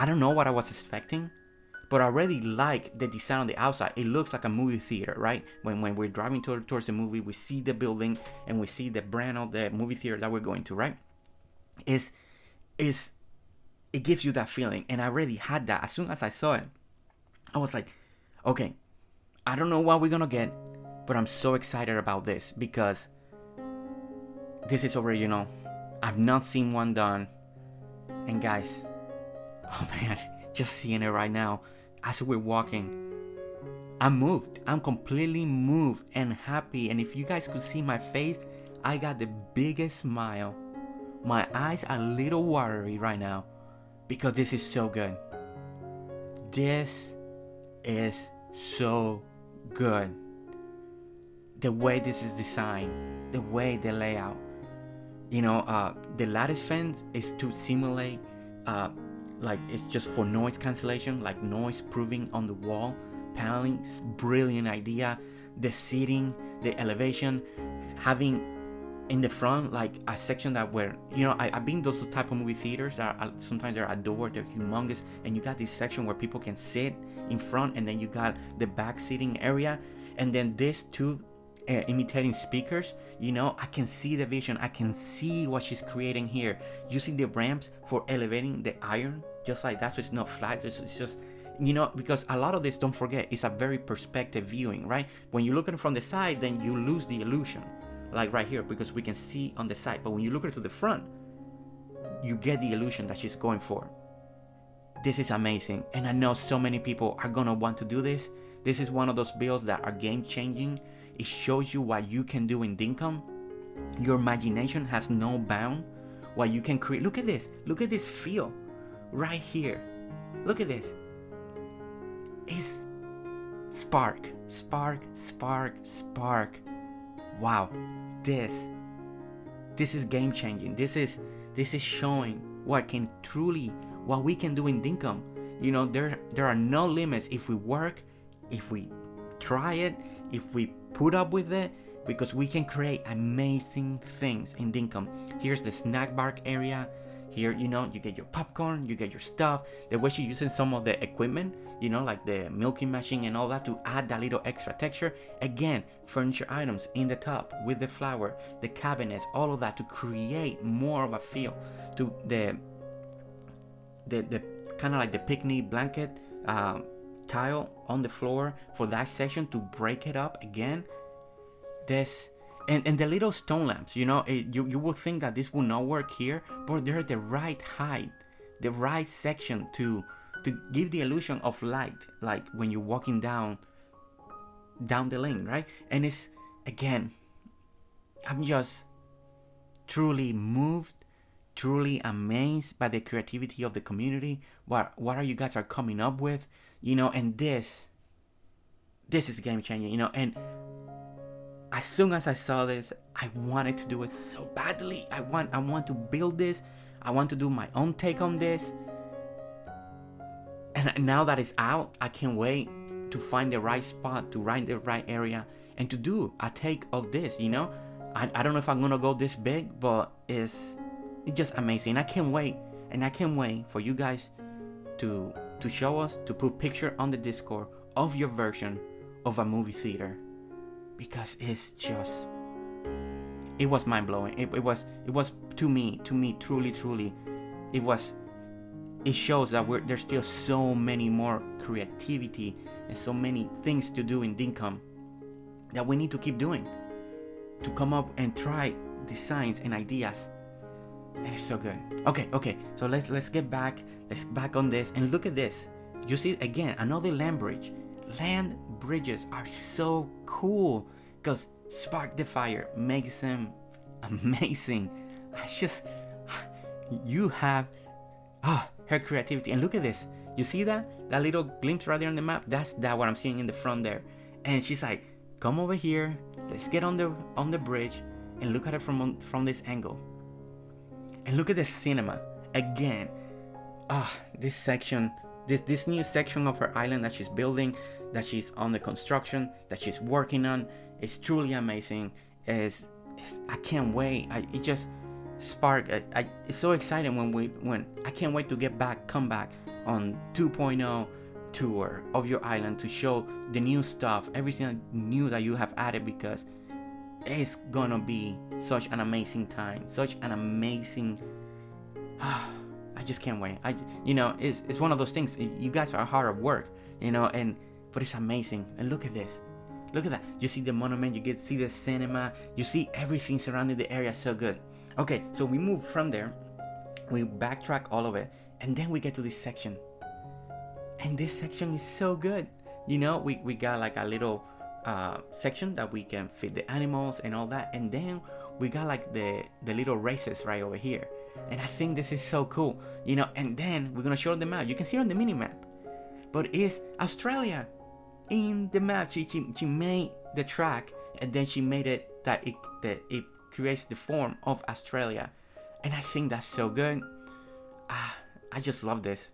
don't know what I was expecting. But I already like the design on the outside. It looks like a movie theater, right? When we're driving towards the movie, we see the building and we see the brand of the movie theater that we're going to, right? It gives you that feeling. And I already had that. As soon as I saw it, I was like, okay, I don't know what we're going to get, but I'm so excited about this because this is already, I've not seen one done. And guys, oh man, just seeing it right now. As we're walking, I'm moved. I'm completely moved and happy. And if you guys could see my face, I got the biggest smile. My eyes are a little watery right now because this is so good. This is so good. The way this is designed, the way the layout. The lattice fence is to simulate like it's just for noise cancellation, like noise proofing on the wall. Paneling, brilliant idea. The seating, the elevation, having in the front like a section that where I've been those type of movie theaters that are sometimes they're outdoor, they're humongous, and you got this section where people can sit in front, and then you got the back seating area, and then this two imitating speakers. I can see the vision. I can see what she's creating here, using the ramps for elevating the iron just like that, so it's not flat. It's just because a lot of this, don't forget, it's a very perspective viewing, right? When you look at it from the side, then you lose the illusion, like right here, because we can see on the side. But when you look at it to the front, you get the illusion that she's going for. This is amazing, and I know so many people are gonna want to do this. This is one of those builds that are game changing. It shows you what you can do in Dinkum. Your imagination has no bound. What you can create. Look at this. Look at this feel right here. Look at this. It's spark, spark, spark, spark. Wow. This is game changing. This is showing what we can do in Dinkum. There are no limits if we work, if we try it, if we put up with it, because we can create amazing things in Dinkum. Here's the snack bar area. Here, you get your popcorn, you get your stuff. The way she's using some of the equipment, like the milking machine and all that, to add that little extra texture. Again, furniture items in the top with the flower, the cabinets, all of that to create more of a feel to the kind of like the picnic blanket tile on the floor for that section to break it up again. This and the little stone lamps, you know, you will think that this will not work here, but they're the right height, the right section to give the illusion of light, like when you're walking down the lane, right? And it's, again, I'm just truly moved, truly amazed by the creativity of the community. What are you guys are coming up with, you know? And this is game changing, you know. And as soon as I saw this, I wanted to do it so badly. I want to build this. I want to do my own take on this. And now that it's out, I can't wait to find the right spot, to find the right area, and to do a take of this, you know. I don't know if I'm gonna go this big, but it's just amazing. I can't wait, and I can't wait for you guys to show us, to put picture on the Discord of your version of a movie theater, because it's just, it was mind blowing. It was to me truly it shows that there's still so many more creativity and so many things to do in Dinkum that we need to keep doing, to come up and try designs and ideas. And it's so good. Okay, so let's get back on this and look at this. You see, again, another land bridge. Land bridges are so cool because SparktheFire makes them amazing. It's just, you have her creativity. And look at this. You see that little glimpse right there on the map? That's what I'm seeing in the front there. And she's like, come over here, let's get on the bridge and look at it from this angle. And look at the cinema again. This section, this new section of her island that she's building, that she's on the construction, that she's working on, is truly amazing. I can't wait. It just Spark, it's so exciting when I can't wait to come back on 2.0 tour of your island to show the new stuff, everything new that you have added, because it's gonna be such an amazing time, such an amazing. I just can't wait. It's one of those things. You guys are hard at work, you know, but it's amazing. And look at this. Look at that. You see the monument, you get to see the cinema, you see everything surrounding the area. So good. Okay, so we move from there, we backtrack all of it, and then we get to this section. And this section is so good. You know, we got like a little section that we can feed the animals and all that, and then we got like the little races right over here. And I think this is so cool, you know. And then we're gonna show the map. You can see it on the mini map, but it's Australia in the map. She made the track, and then she made it that it creates the form of Australia. And I think that's so good. I just love this.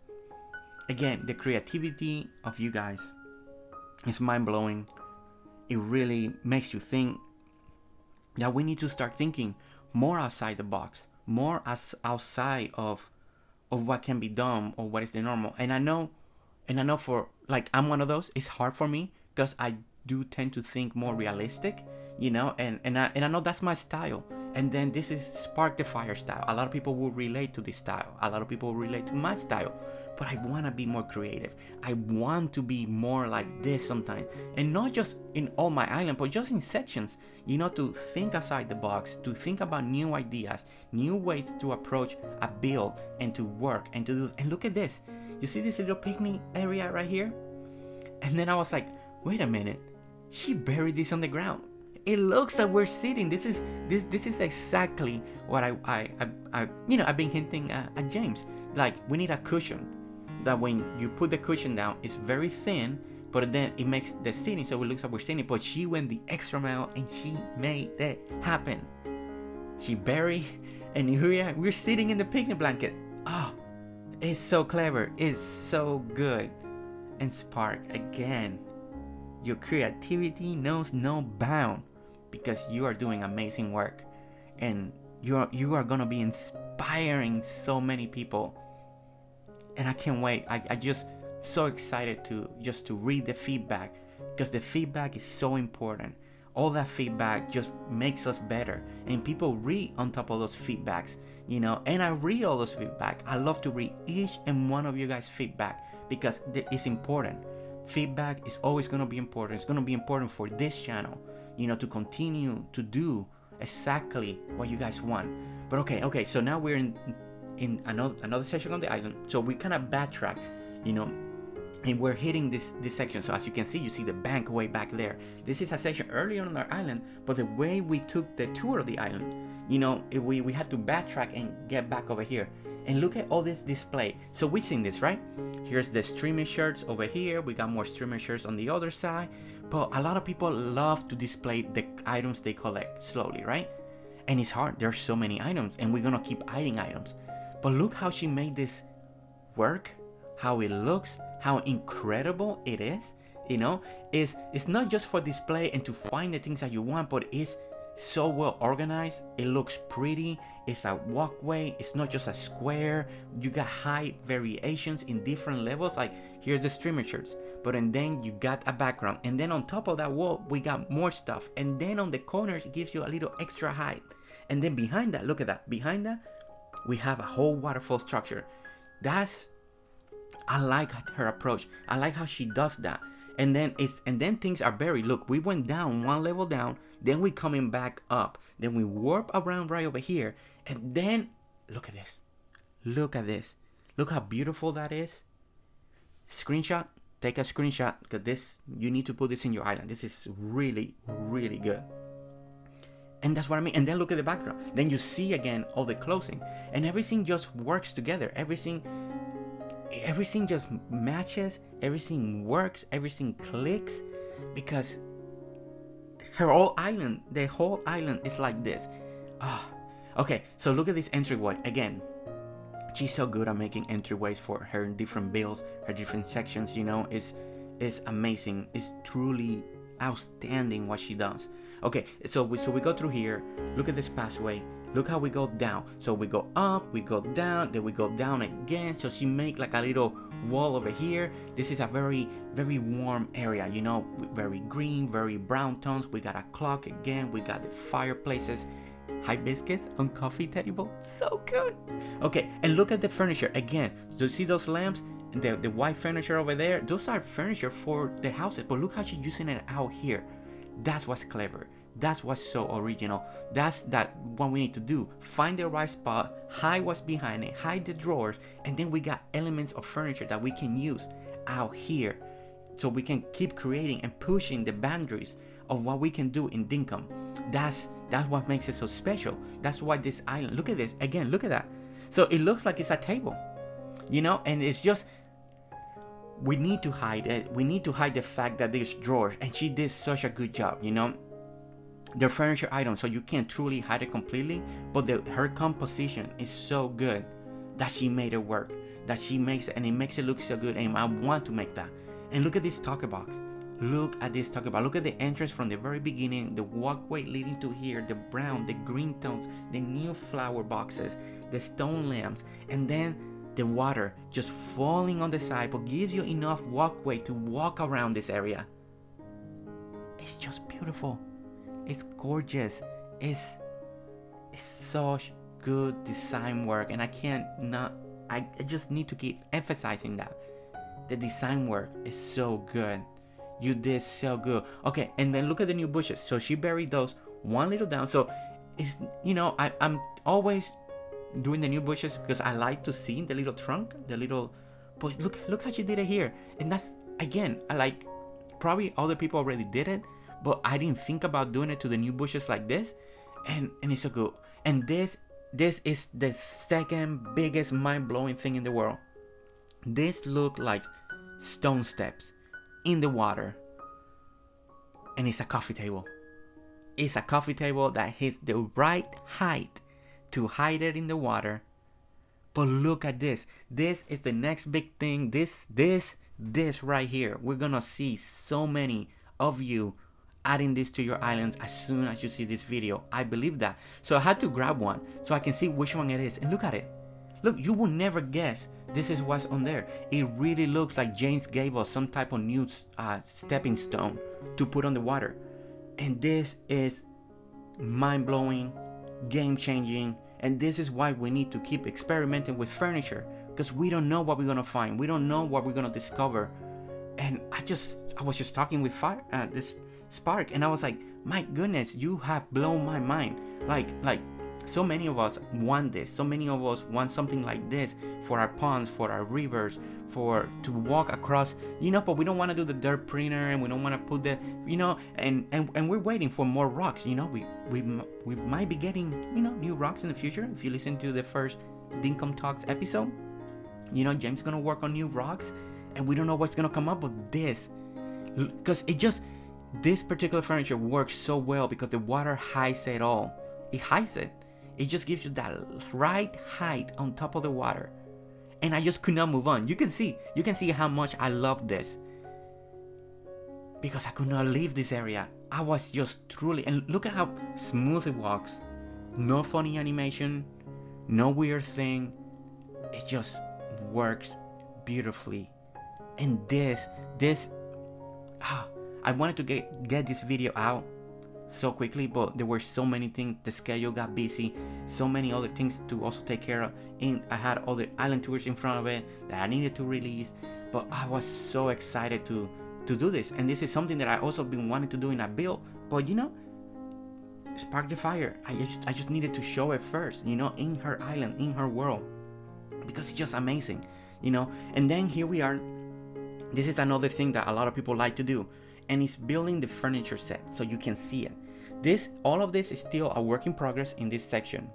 Again, the creativity of you guys is mind-blowing. It really makes you think that we need to start thinking more outside the box, more outside of what can be done or what is the normal. And I know for, like, I'm one of those. It's hard for me because I do tend to think more realistic, you know, and I know that's my style. And then this is SparktheFire style. A lot of people will relate to this style. A lot of people will relate to my style. But I want to be more creative. I want to be more like this sometimes. And not just in all my island, but just in sections. You know, to think outside the box, to think about new ideas, new ways to approach a build and to work and to do. And look at this. You see this little picnic area right here? And then I was like, wait a minute. She buried this on the ground. It looks like we're sitting. This is exactly what I've been hinting at James. Like, we need a cushion. That when you put the cushion down, it's very thin, but then it makes the sitting so it looks like we're sitting. But she went the extra mile and she made it happen. She buried, and here we're sitting in the picnic blanket. Oh, it's so clever. It's so good. And Spark, again, your creativity knows no bound, because you are doing amazing work, and you are gonna be inspiring so many people. And I can't wait. I just so excited to read the feedback, because the feedback is so important. All that feedback just makes us better, and people read on top of those feedbacks, you know. And I read all those feedback. I love to read each and one of you guys' feedback, because it's important feedback is always going to be important. It's going to be important for this channel, you know, to continue to do exactly what you guys want. But okay, so now we're in another section on the island. So we kind of backtrack, you know, and we're hitting this section. So as you can see, you see the bank way back there. This is a section early on our island, but the way we took the tour of the island, you know, we had to backtrack and get back over here. And look at all this display. So we've seen this, right? Here's the streamer shirts over here. We got more streamer shirts on the other side. But a lot of people love to display the items they collect slowly, right? And it's hard. There's so many items, and we're gonna keep adding items. But look how she made this work, how it looks, how incredible it is. You know, it's not just for display and to find the things that you want, but it's so well organized. It looks pretty. It's a walkway. It's not just a square. You got height variations in different levels. Like here's the streamer shirts, but and then you got a background, and then on top of that wall we got more stuff, and then on the corners it gives you a little extra height, and then behind that, look at that, behind that we have a whole waterfall structure. I like her approach. I like how she does that. And then things are buried. Look, we went down one level down, then we coming back up, then we warp around right over here, and then look at this. Look at this. Look how beautiful that is. Screenshot. Take a screenshot, because this, you need to put this in your island. This is really, really good. And that's what I mean. And then look at the background. Then you see again all the closing, and everything just works together. Everything just matches. Everything works. Everything clicks, because the whole island is like this. Okay, so look at this entryway again. She's so good at making entryways for her different builds, her different sections. You know, it's amazing. It's truly outstanding what she does. Okay, so we go through here. Look at this pathway. Look how we go down. So we go up, we go down, then we go down again. So she make like a little wall over here. This is a very, very warm area, you know, very green, very brown tones. We got a clock again. We got the fireplaces, hibiscus on coffee table. So good. Okay, and look at the furniture again. Do you see those lamps? The white furniture over there? Those are furniture for the houses. But look how she's using it out here. That's what's clever. That's what's so original. That's what we need to do. Find the right spot, hide what's behind it, hide the drawers, and then we got elements of furniture that we can use out here, so we can keep creating and pushing the boundaries of what we can do in Dinkum. That's what makes it so special. That's why this island, look at this again, look at that. So it looks like it's a table, you know, and it's just, we need to hide it. We need to hide the fact that there's drawers, and she did such a good job, you know. They're furniture items, so you can't truly hide it completely, but her composition is so good that she made it work, that she makes it, and it makes it look so good, and I want to make that. And look at this talker box. Look at this talker box. Look at the entrance from the very beginning, the walkway leading to here, the brown, the green tones, the new flower boxes, the stone lamps, and then the water just falling on the side, but gives you enough walkway to walk around this area. It's just beautiful. It's gorgeous. It's such good design work, and I just need to keep emphasizing that. The design work is so good. You did so good. Okay, and then look at the new bushes. So she buried those one little down. So it's, you know, I'm always doing the new bushes because I like to see the little trunk, the little, but look how she did it here. And that's, again, I like, probably other people already did it, but I didn't think about doing it to the new bushes like this, and it's so good. And this is the second biggest mind-blowing thing in the world. This looked like stone steps in the water, and it's a coffee table. It's a coffee table that hits the right height to hide it in the water. But look at this. This is the next big thing. This right here. We're gonna see so many of you adding this to your islands as soon as you see this video. I believe that. So I had to grab one so I can see which one it is. And look at it. Look, you will never guess this is what's on there. It really looks like James gave us some type of new stepping stone to put on the water. And this is mind-blowing, game-changing. And this is why we need to keep experimenting with furniture, because we don't know what we're gonna find. We don't know what we're gonna discover. And I was just talking with this Spark, and I was like, my goodness, you have blown my mind. Like so many of us want this. So many of us want something like this for our ponds, for our rivers, to walk across, but we don't want to do the dirt printer, and we don't want to put the, and we're waiting for more rocks. We might be getting, new rocks in the future. If you listen to the first Dinkum Talks episode, James is gonna work on new rocks, and we don't know what's gonna come up with this, because this particular furniture works so well because the water hides it all. It hides it. It just gives you that right height on top of the water. And I just could not move on. You can see how much I love this, because I could not leave this area. I was just truly, and look at how smooth it walks. No funny animation, no weird thing. It just works beautifully. And I wanted to get this video out so quickly, but there were so many things. The schedule got busy, so many other things to also take care of, and I had other island tours in front of it that I needed to release. But I was so excited to do this, and this is something that I also been wanting to do in a build. But Spark the Fire, I just needed to show it first, in her island, in her world, because it's just amazing, And then here we are. This is another thing that a lot of people like to do, and it's building the furniture set so you can see it. All of this is still a work in progress in this section.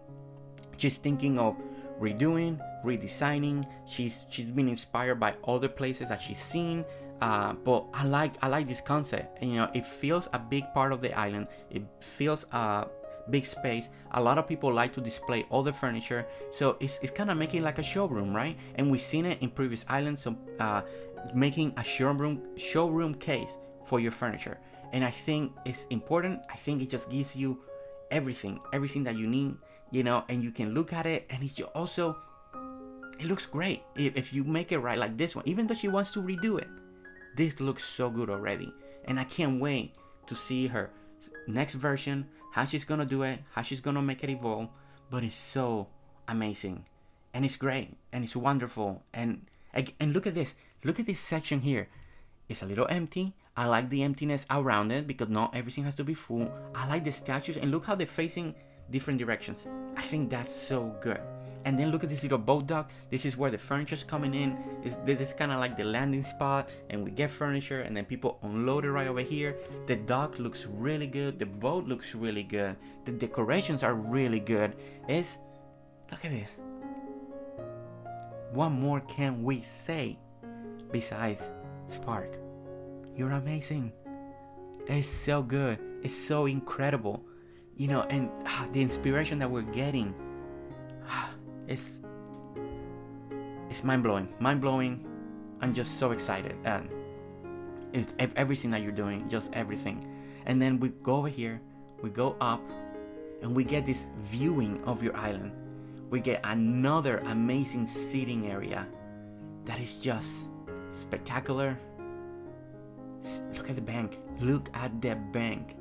She's thinking of redoing, redesigning. She's been inspired by other places that she's seen. But I like this concept. It feels a big part of the island. It feels a big space. A lot of people like to display all the furniture, so it's kind of making like a showroom, right? And we've seen it in previous islands. So making a showroom case for your furniture, and I think it's important. I think it just gives you everything that you need, and you can look at it, and it looks great if you make it right, like this one. Even though she wants to redo it, this looks so good already, and I can't wait to see her next version, how she's gonna do it, how she's gonna make it evolve. But it's so amazing, and it's great, and it's wonderful. And look at this section here. It's a little empty. I like the emptiness around it because not everything has to be full. I like the statues, and look how they're facing different directions. I think that's so good. And then look at this little boat dock. This is where the furniture's coming in. This is kind of like the landing spot, and we get furniture, and then people unload it right over here. The dock looks really good. The boat looks really good. The decorations are really good. Look at this. What more can we say besides Spark? You're amazing. It's so good. It's so incredible. And the inspiration that we're getting, it's mind-blowing. I'm just so excited. And it's everything that you're doing, just everything. And then we go over here, we go up, and we get this viewing of your island. We get another amazing seating area that is just spectacular. Look at the bank. Look at the bank.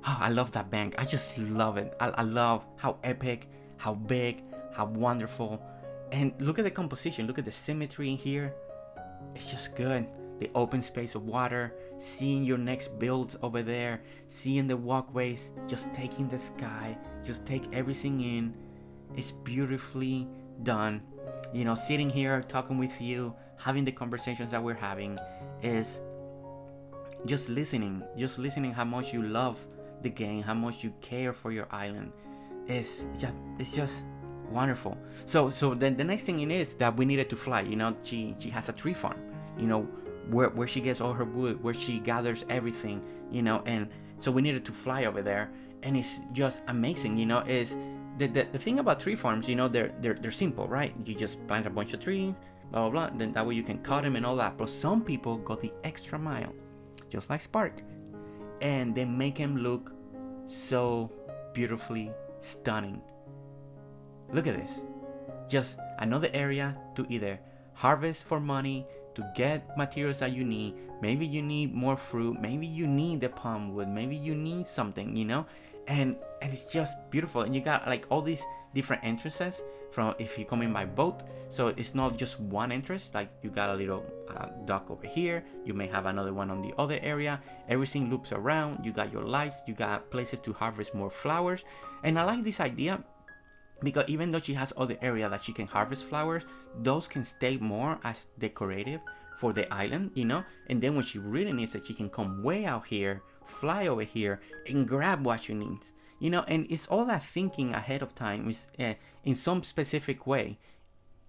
Oh, I love that bank. I just love it. I love how epic, how big, how wonderful. And look at the composition. Look at the symmetry in here. It's just good. The open space of water, seeing your next build over there, seeing the walkways, just taking the sky, just take everything in. It's beautifully done. Sitting here, talking with you, having the conversations that we're having, is just listening how much you love the game, how much you care for your island. It's just wonderful. So then the next thing is that we needed to fly. She has a tree farm, where she gets all her wood, where she gathers everything, and so we needed to fly over there, and it's just amazing. Is the thing about tree farms, they're simple, right? You just plant a bunch of trees, blah blah blah, then that way you can cut them and all that. But some people go the extra mile, just like Spark, and they make them look so beautifully stunning. Look at this. Just another area to either harvest for money, to get materials that you need. Maybe you need more fruit, maybe you need the palm wood, maybe you need something, and it's just beautiful. And you got like all these different entrances from if you come in by boat. So it's not just one entrance, like you got a little dock over here, you may have another one on the other area. Everything loops around, you got your lights, you got places to harvest more flowers. And I like this idea because even though she has other area that she can harvest flowers, those can stay more as decorative for the island, you know. And then when she really needs it, she can come way out here, fly over here, and grab what she needs, you know. And it's all that thinking ahead of time is in some specific way.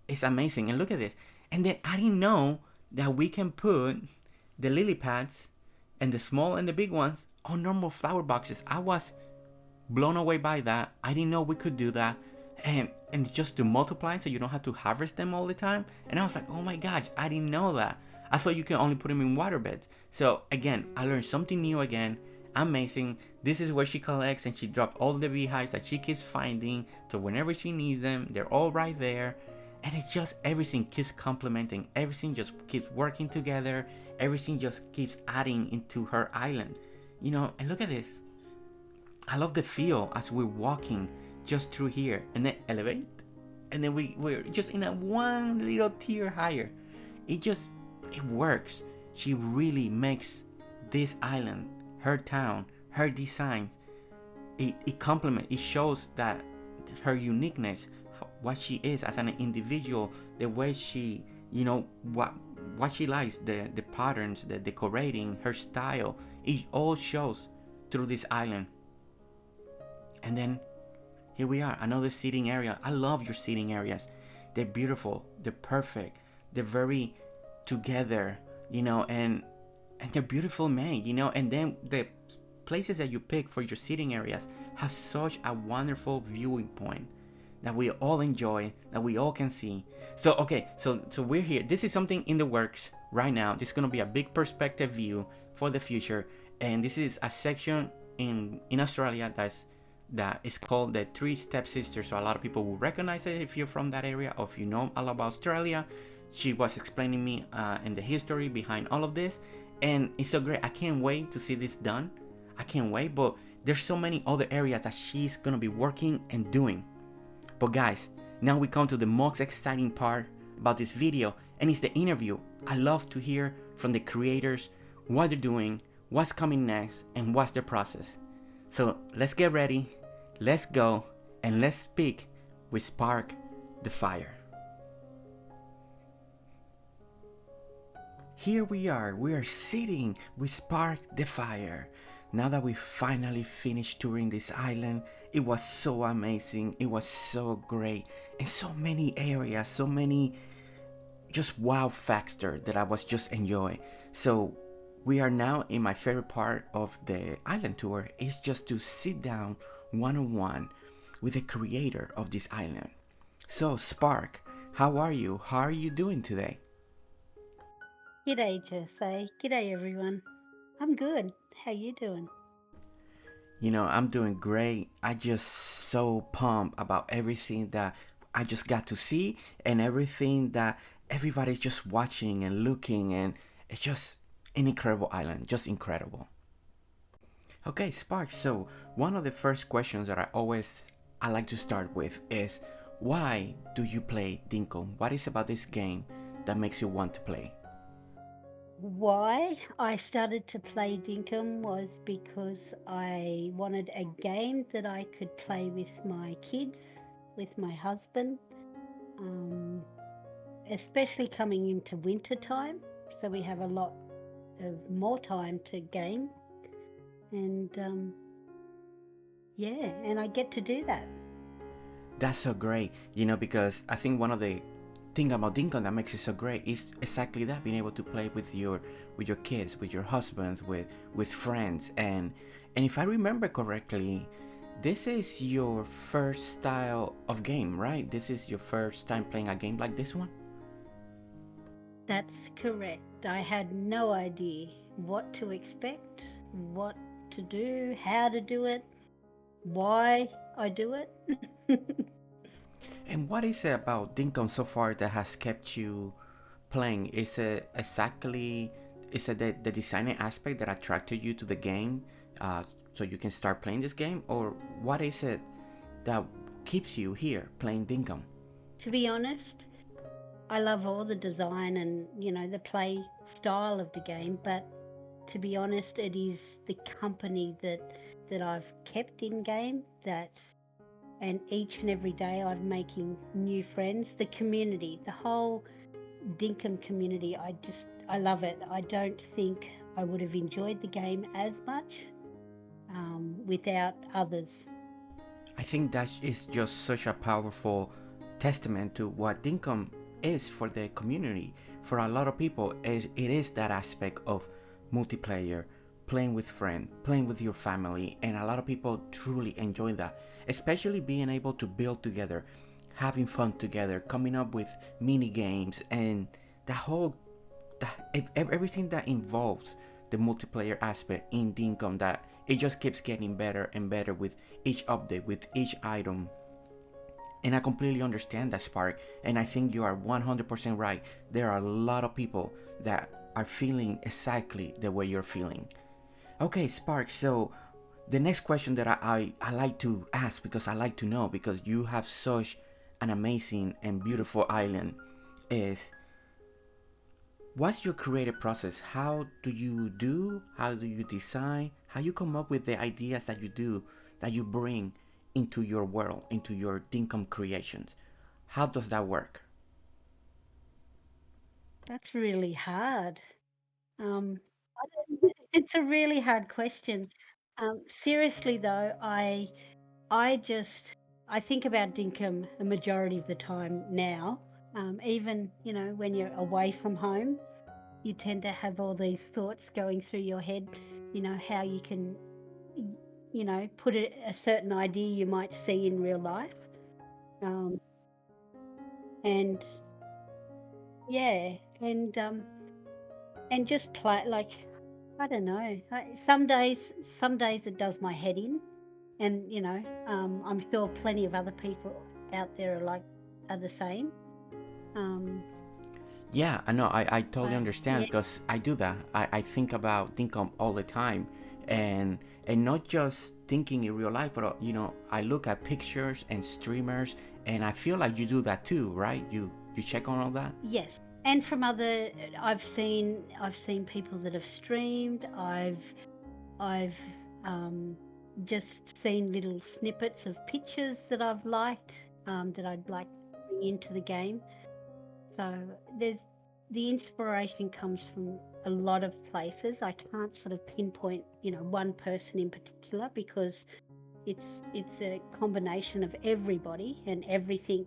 It's amazing. And look at this. And then I didn't know that we can put the lily pads and the small and the big ones on normal flower boxes. I was blown away by that. I didn't know we could do that. And just to multiply so you don't have to harvest them all the time. And I was like, oh my gosh, I didn't know that. I thought you can only put them in water beds. So again, I learned something new again. Amazing. This is where she collects and she drops all the beehives that she keeps finding. So whenever she needs them, they're all right there. And it's just everything keeps complementing. Everything just keeps working together. Everything just keeps adding into her island. You know, and look at this. I love the feel as we're walking just through here, and then elevate, and then we're just in a one little tier higher. It works. She really makes this island, her town, her designs, it complements, it shows that her uniqueness, what she is as an individual, the way she, you know, what she likes, the patterns, the decorating, her style, it all shows through this island. And then here we are, another seating area. I love your seating areas. They're beautiful, they're perfect, they're very together, you know, and they're beautiful made, you know. And then the places that you pick for your seating areas have such a wonderful viewing point that we all enjoy, that we all can see. So okay, so we're here. This is something in the works right now. This is gonna be a big perspective view for the future, and this is a section in Australia that is called the Three Stepsisters. So a lot of people will recognize it if you're from that area or if you know all about Australia. She was explaining me in the history behind all of this, and it's so great. I can't wait to see this done. I can't wait, but there's so many other areas that she's gonna be working and doing. But guys, now we come to the most exciting part about this video, and it's the interview. I love to hear from the creators what they're doing, what's coming next, and what's their process. So let's get ready, let's go, and let's speak with SparktheFire. Here we are sitting with SparktheFire. Now that we finally finished touring this island, it was so amazing, it was so great, and so many areas, so many just wow factor that I was just enjoying. So we are now in my favorite part of the island tour, is just to sit down one-on-one with the creator of this island. So Spark, how are you? How are you doing today? G'day, Jose. G'day, everyone. I'm good. How you doing? You know, I'm doing great. I just so pumped about everything that I just got to see and everything that everybody's just watching and looking, and it's just an incredible island, just incredible. Okay, Spark, so one of the first questions that I like to start with is, why do you play Dinkum? What is about this game that makes you want to play? Why I started to play Dinkum was because I wanted a game that I could play with my kids, with my husband, especially coming into winter time. So we have a lot of more time to game, and yeah, and I get to do that. That's so great, you know, because I think one of the thing about Dinkum that makes it so great is exactly that, being able to play with your kids, with your husband, with friends, and if I remember correctly, this is your first style of game, right? This is your first time playing a game like this one? That's correct. I had no idea what to expect, what to do, how to do it, why I do it. And what is it about Dinkum so far that has kept you playing? Is it the designing aspect that attracted you to the game, so you can start playing this game, or what is it that keeps you here playing Dinkum? To be honest, I love all the design and the play style of the game, but to be honest, it is the company that I've kept in game and each and every day I'm making new friends. The community, the whole Dinkum community, I love it. I don't think I would have enjoyed the game as much without others. I think that is just such a powerful testament to what Dinkum is for the community. For a lot of people, it is that aspect of multiplayer, playing with friends, playing with your family, and a lot of people truly enjoy that, especially being able to build together, having fun together, coming up with mini games, and everything that involves the multiplayer aspect in Dinkum, that it just keeps getting better and better with each update, with each item. And I completely understand that, Spark, and I think you are 100% right. There are a lot of people that are feeling exactly the way you're feeling. Okay, Spark, so the next question that I like to ask, because I like to know, because you have such an amazing and beautiful island, is what's your creative process? How do you design, how you come up with the ideas that you do, that you bring into your world, into your Dinkum creations? How does that work? That's really hard. It's a really hard question. Seriously though, I just I think about Dinkum a majority of the time now. Even when you're away from home, you tend to have all these thoughts going through your head. How you can put a certain idea you might see in real life, um, and yeah, and just play like I don't know. Some days it does my head in, and I'm sure plenty of other people out there are the same. Um, Yeah, I know. I totally but understand yeah, because I do that. I think about Dinkum all the time, and not just thinking in real life, but I look at pictures and streamers, and I feel like you do that too, right? You check on all that. yes, and from other, I've seen people that have streamed. I've just seen little snippets of pictures that I've liked, that I'd like to bring into the game. So there's the inspiration comes from a lot of places. I can't sort of pinpoint, one person in particular, because it's it's a combination of everybody and everything.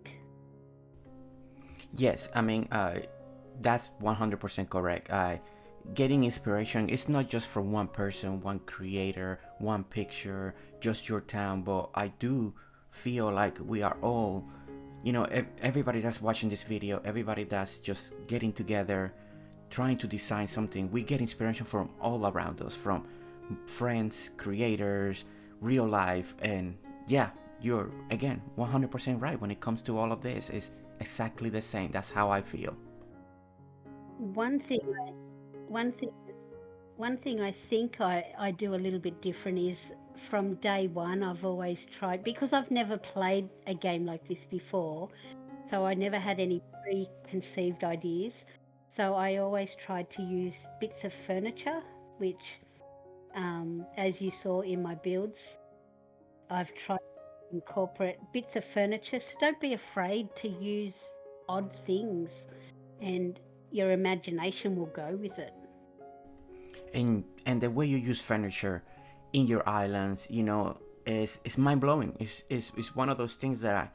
Yes, I mean, that's 100% correct. Getting inspiration is not just from one person, one creator, one picture, just your town, but I do feel like we are all, everybody that's watching this video, everybody that's just getting together, trying to design something, we get inspiration from all around us, from friends, creators, real life, and yeah, you're again 100% right when it comes to all of this. It's exactly the same. That's how I feel. One thing, one thing, one thing I think I do a little bit different is from day one, I've always tried, because I've never played a game like this before, so I never had any preconceived ideas. So I always tried to use bits of furniture, which, as you saw in my builds, I've tried to incorporate bits of furniture. So don't be afraid to use odd things, and your imagination will go with it. And the way you use furniture in your islands, is mind blowing. It's one of those things that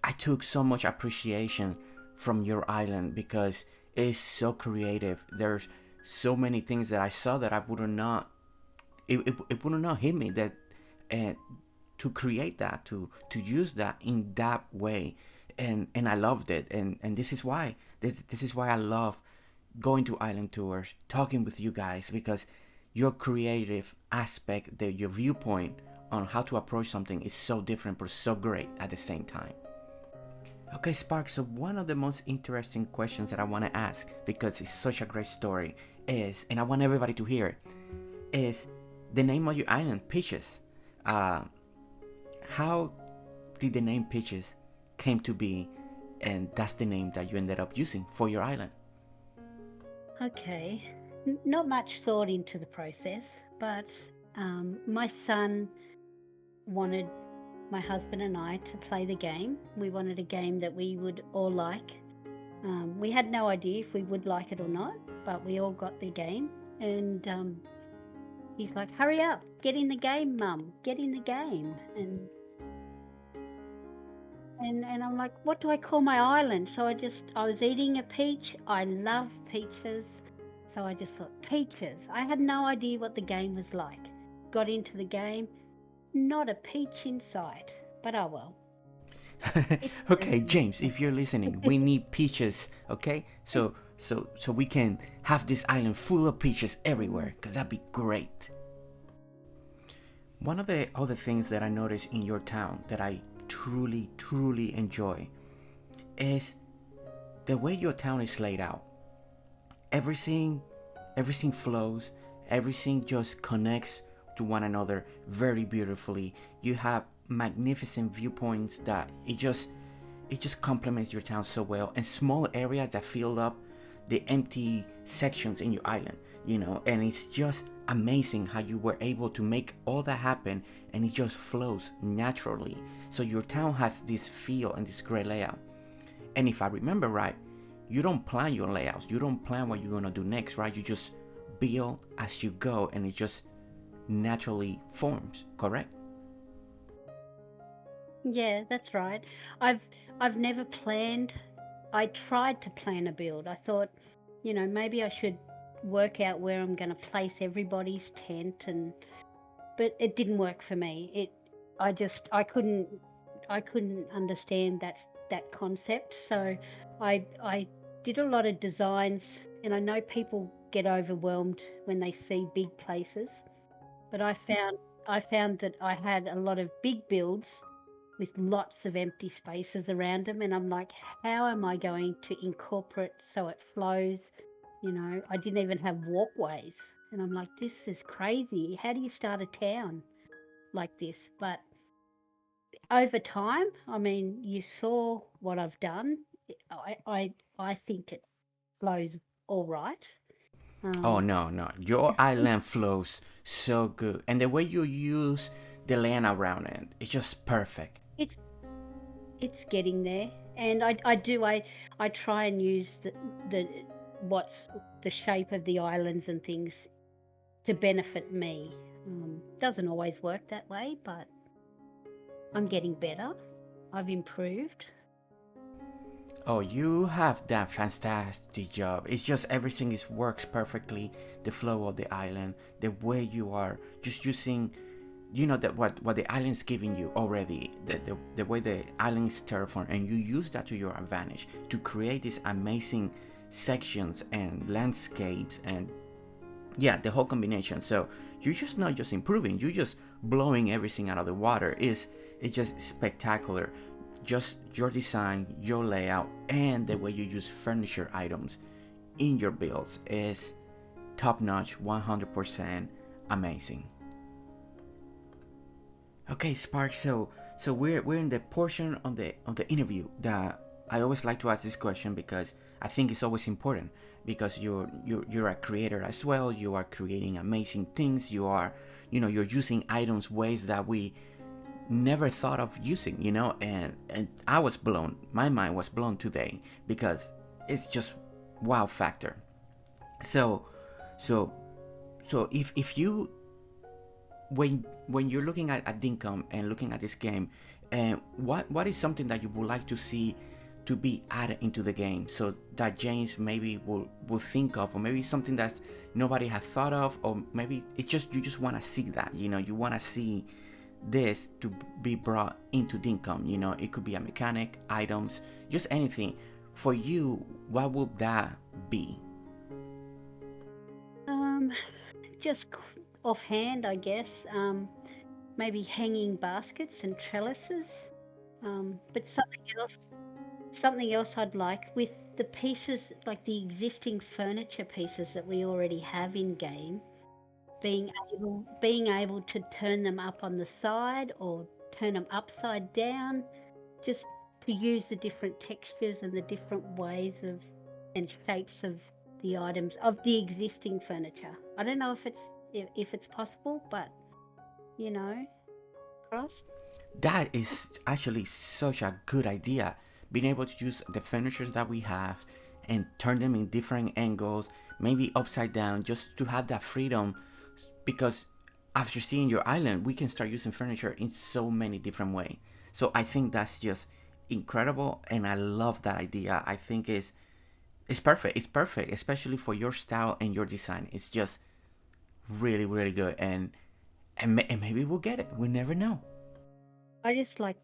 I took so much appreciation from your island because it's so creative. There's so many things that I saw that I would not it would not hit me that uh, to create that, to use that in that way, and I loved it, and this is why I love going to island tours, talking with you guys, because your creative aspect, your viewpoint on how to approach something is so different but so great at the same time. Okay, Spark, so one of the most interesting questions that I want to ask, because it's such a great story, is, and I want everybody to hear it, is the name of your island, Peaches. How did the name Peaches came to be, and that's the name that you ended up using for your island? Okay. Not much thought into the process, but my son wanted my husband and I to play the game. We wanted a game that we would all like. We had no idea if we would like it or not, but we all got the game. And he's like, "Hurry up, get in the game, Mum, get in the game." And I'm like, "What do I call my island?" So I was eating a peach. I love peaches. So I just thought, peaches. I had no idea what the game was like. Got into the game, not a peach in sight. But oh well. Okay, James, if you're listening, we need peaches, okay? So we can have this island full of peaches everywhere, because that'd be great. One of the other things that I noticed in your town that I truly enjoy is the way your town is laid out. Everything flows, everything just connects to one another very beautifully. You have magnificent viewpoints that it just complements your town so well, and small areas that fill up the empty sections in your island, and it's just amazing how you were able to make all that happen, and it just flows naturally. So your town has this feel and this great layout. And if I remember right, you don't plan your layouts, you don't plan what you're gonna do next, right? You just build as you go, and it just naturally forms, correct? Yeah, that's right. I've never planned. I tried to plan a build. I thought, maybe I should work out where I'm going to place everybody's tent, but it didn't work for me. I couldn't understand that concept. So I did a lot of designs, and I know people get overwhelmed when they see big places, but I found that I had a lot of big builds with lots of empty spaces around them, and I'm like, how am I going to incorporate so it flows? I didn't even have walkways, and I'm like, this is crazy. How do you start a town like this? But over time, I mean, you saw what I've done. I think it flows all right. Oh Um, no, your island flows so good, and the way you use the land around it, it's just perfect. it's it's getting there, and I try and use the what's the shape of the islands and things to benefit me. Doesn't always work that way, but I'm getting better. I've improved. Oh, you have done fantastic job. It's just everything is works perfectly. The flow of the island, the way you are just using, that what the island's giving you already, the way the island is terraformed, and you use that to your advantage to create these amazing sections and landscapes, and yeah, the whole combination. So you're just not just improving, you're just blowing everything out of the water. It's just spectacular. Just your design, your layout, and the way you use furniture items in your builds is top notch, 100% amazing. Okay, Spark. So we're in the portion of the interview that I always like to ask this question, because I think it's always important, because you're a creator as well. You are creating amazing things. You're using items ways that we never thought of using. And I was blown. My mind was blown today, because it's just wow factor. So so so if you when you're looking at Dinkum and looking at this game, and what is something that you would like to see to be added into the game, so that James maybe will think of, or maybe something that nobody has thought of, or maybe it's just you just want to see that, you want to see this to be brought into Dinkum. It could be a mechanic, items, just anything. For you, what would that be? Um, just offhand, I guess. Maybe hanging baskets and trellises. But something else I'd like with the pieces, like the existing furniture pieces that we already have in game, being able to turn them up on the side or turn them upside down, just to use the different textures and the different ways of and shapes of the items of the existing furniture. I don't know if it's possible, but you know, cross. That is actually such a good idea. Being able to use the furniture that we have and turn them in different angles, maybe upside down, just to have that freedom. Because after seeing your island, we can start using furniture in so many different ways. So I think that's just incredible, and I love that idea. I think it's perfect. It's perfect, especially for your style and your design. It's just really, really good, and maybe we'll get it. We never know. I just like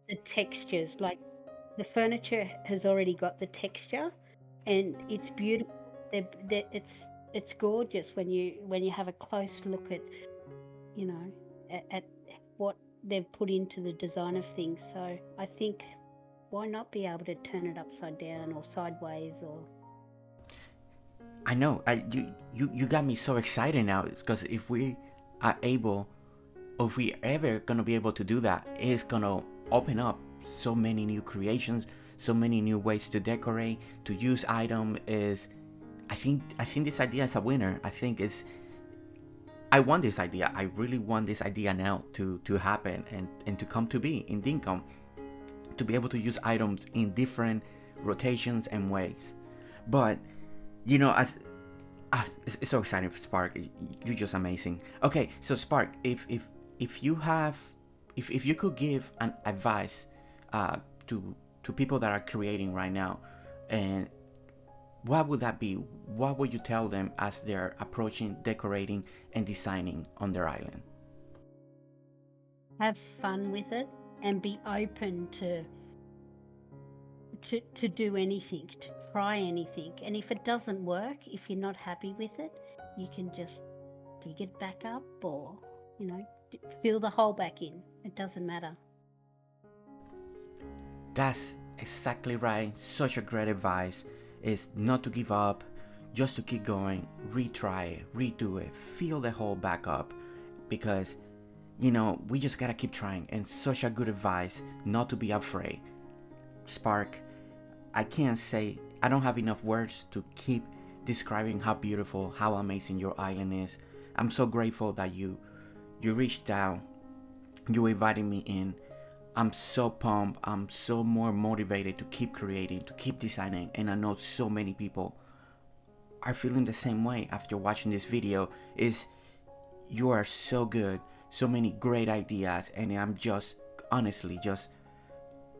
the textures. Like the furniture has already got the texture, and it's beautiful. It's gorgeous when you have a close look at you know at what they've put into the design of things. So I think why not be able to turn it upside down or sideways or I know. You got me so excited now. Because if we are able, or if we ever gonna be able to do that, it's gonna open up so many new creations, so many new ways to decorate, to use item. Is I think this idea is a winner. I want this idea. I really want this idea now to happen and to come to be in Dinkum, to be able to use items in different rotations and ways. But it's so exciting, Spark. You're just amazing. Okay, so Spark, if you have, if you could give an advice to people that are creating right now, and what would that be? What would you tell them as they're approaching decorating and designing on their island? have fun with it and be open to do anything, to try anything. And if it doesn't work, if you're not happy with it, you can just dig it back up or, fill the hole back in. It doesn't matter. That's exactly right. Such a great advice is not to give up, just to keep going, retry it, redo it, fill the hole back up, because we just gotta keep trying. And such a good advice not to be afraid. Spark, I can't say, I don't have enough words to keep describing how beautiful, how amazing your island is. I'm so grateful that you reached out, you invited me in. I'm so pumped, I'm so more motivated to keep creating, to keep designing, and I know so many people are feeling the same way after watching this video. You are so good, so many great ideas, and I'm just honestly just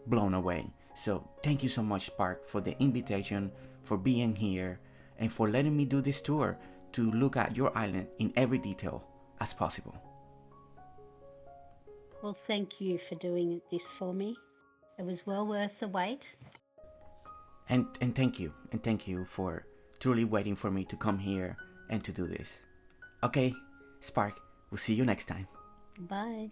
blown away. So thank you so much, Spark, for the invitation, for being here, and for letting me do this tour to look at your island in every detail as possible. Well, thank you for doing this for me. It was well worth the wait. And thank you for truly waiting for me to come here and to do this. Okay, Spark, we'll see you next time. Bye.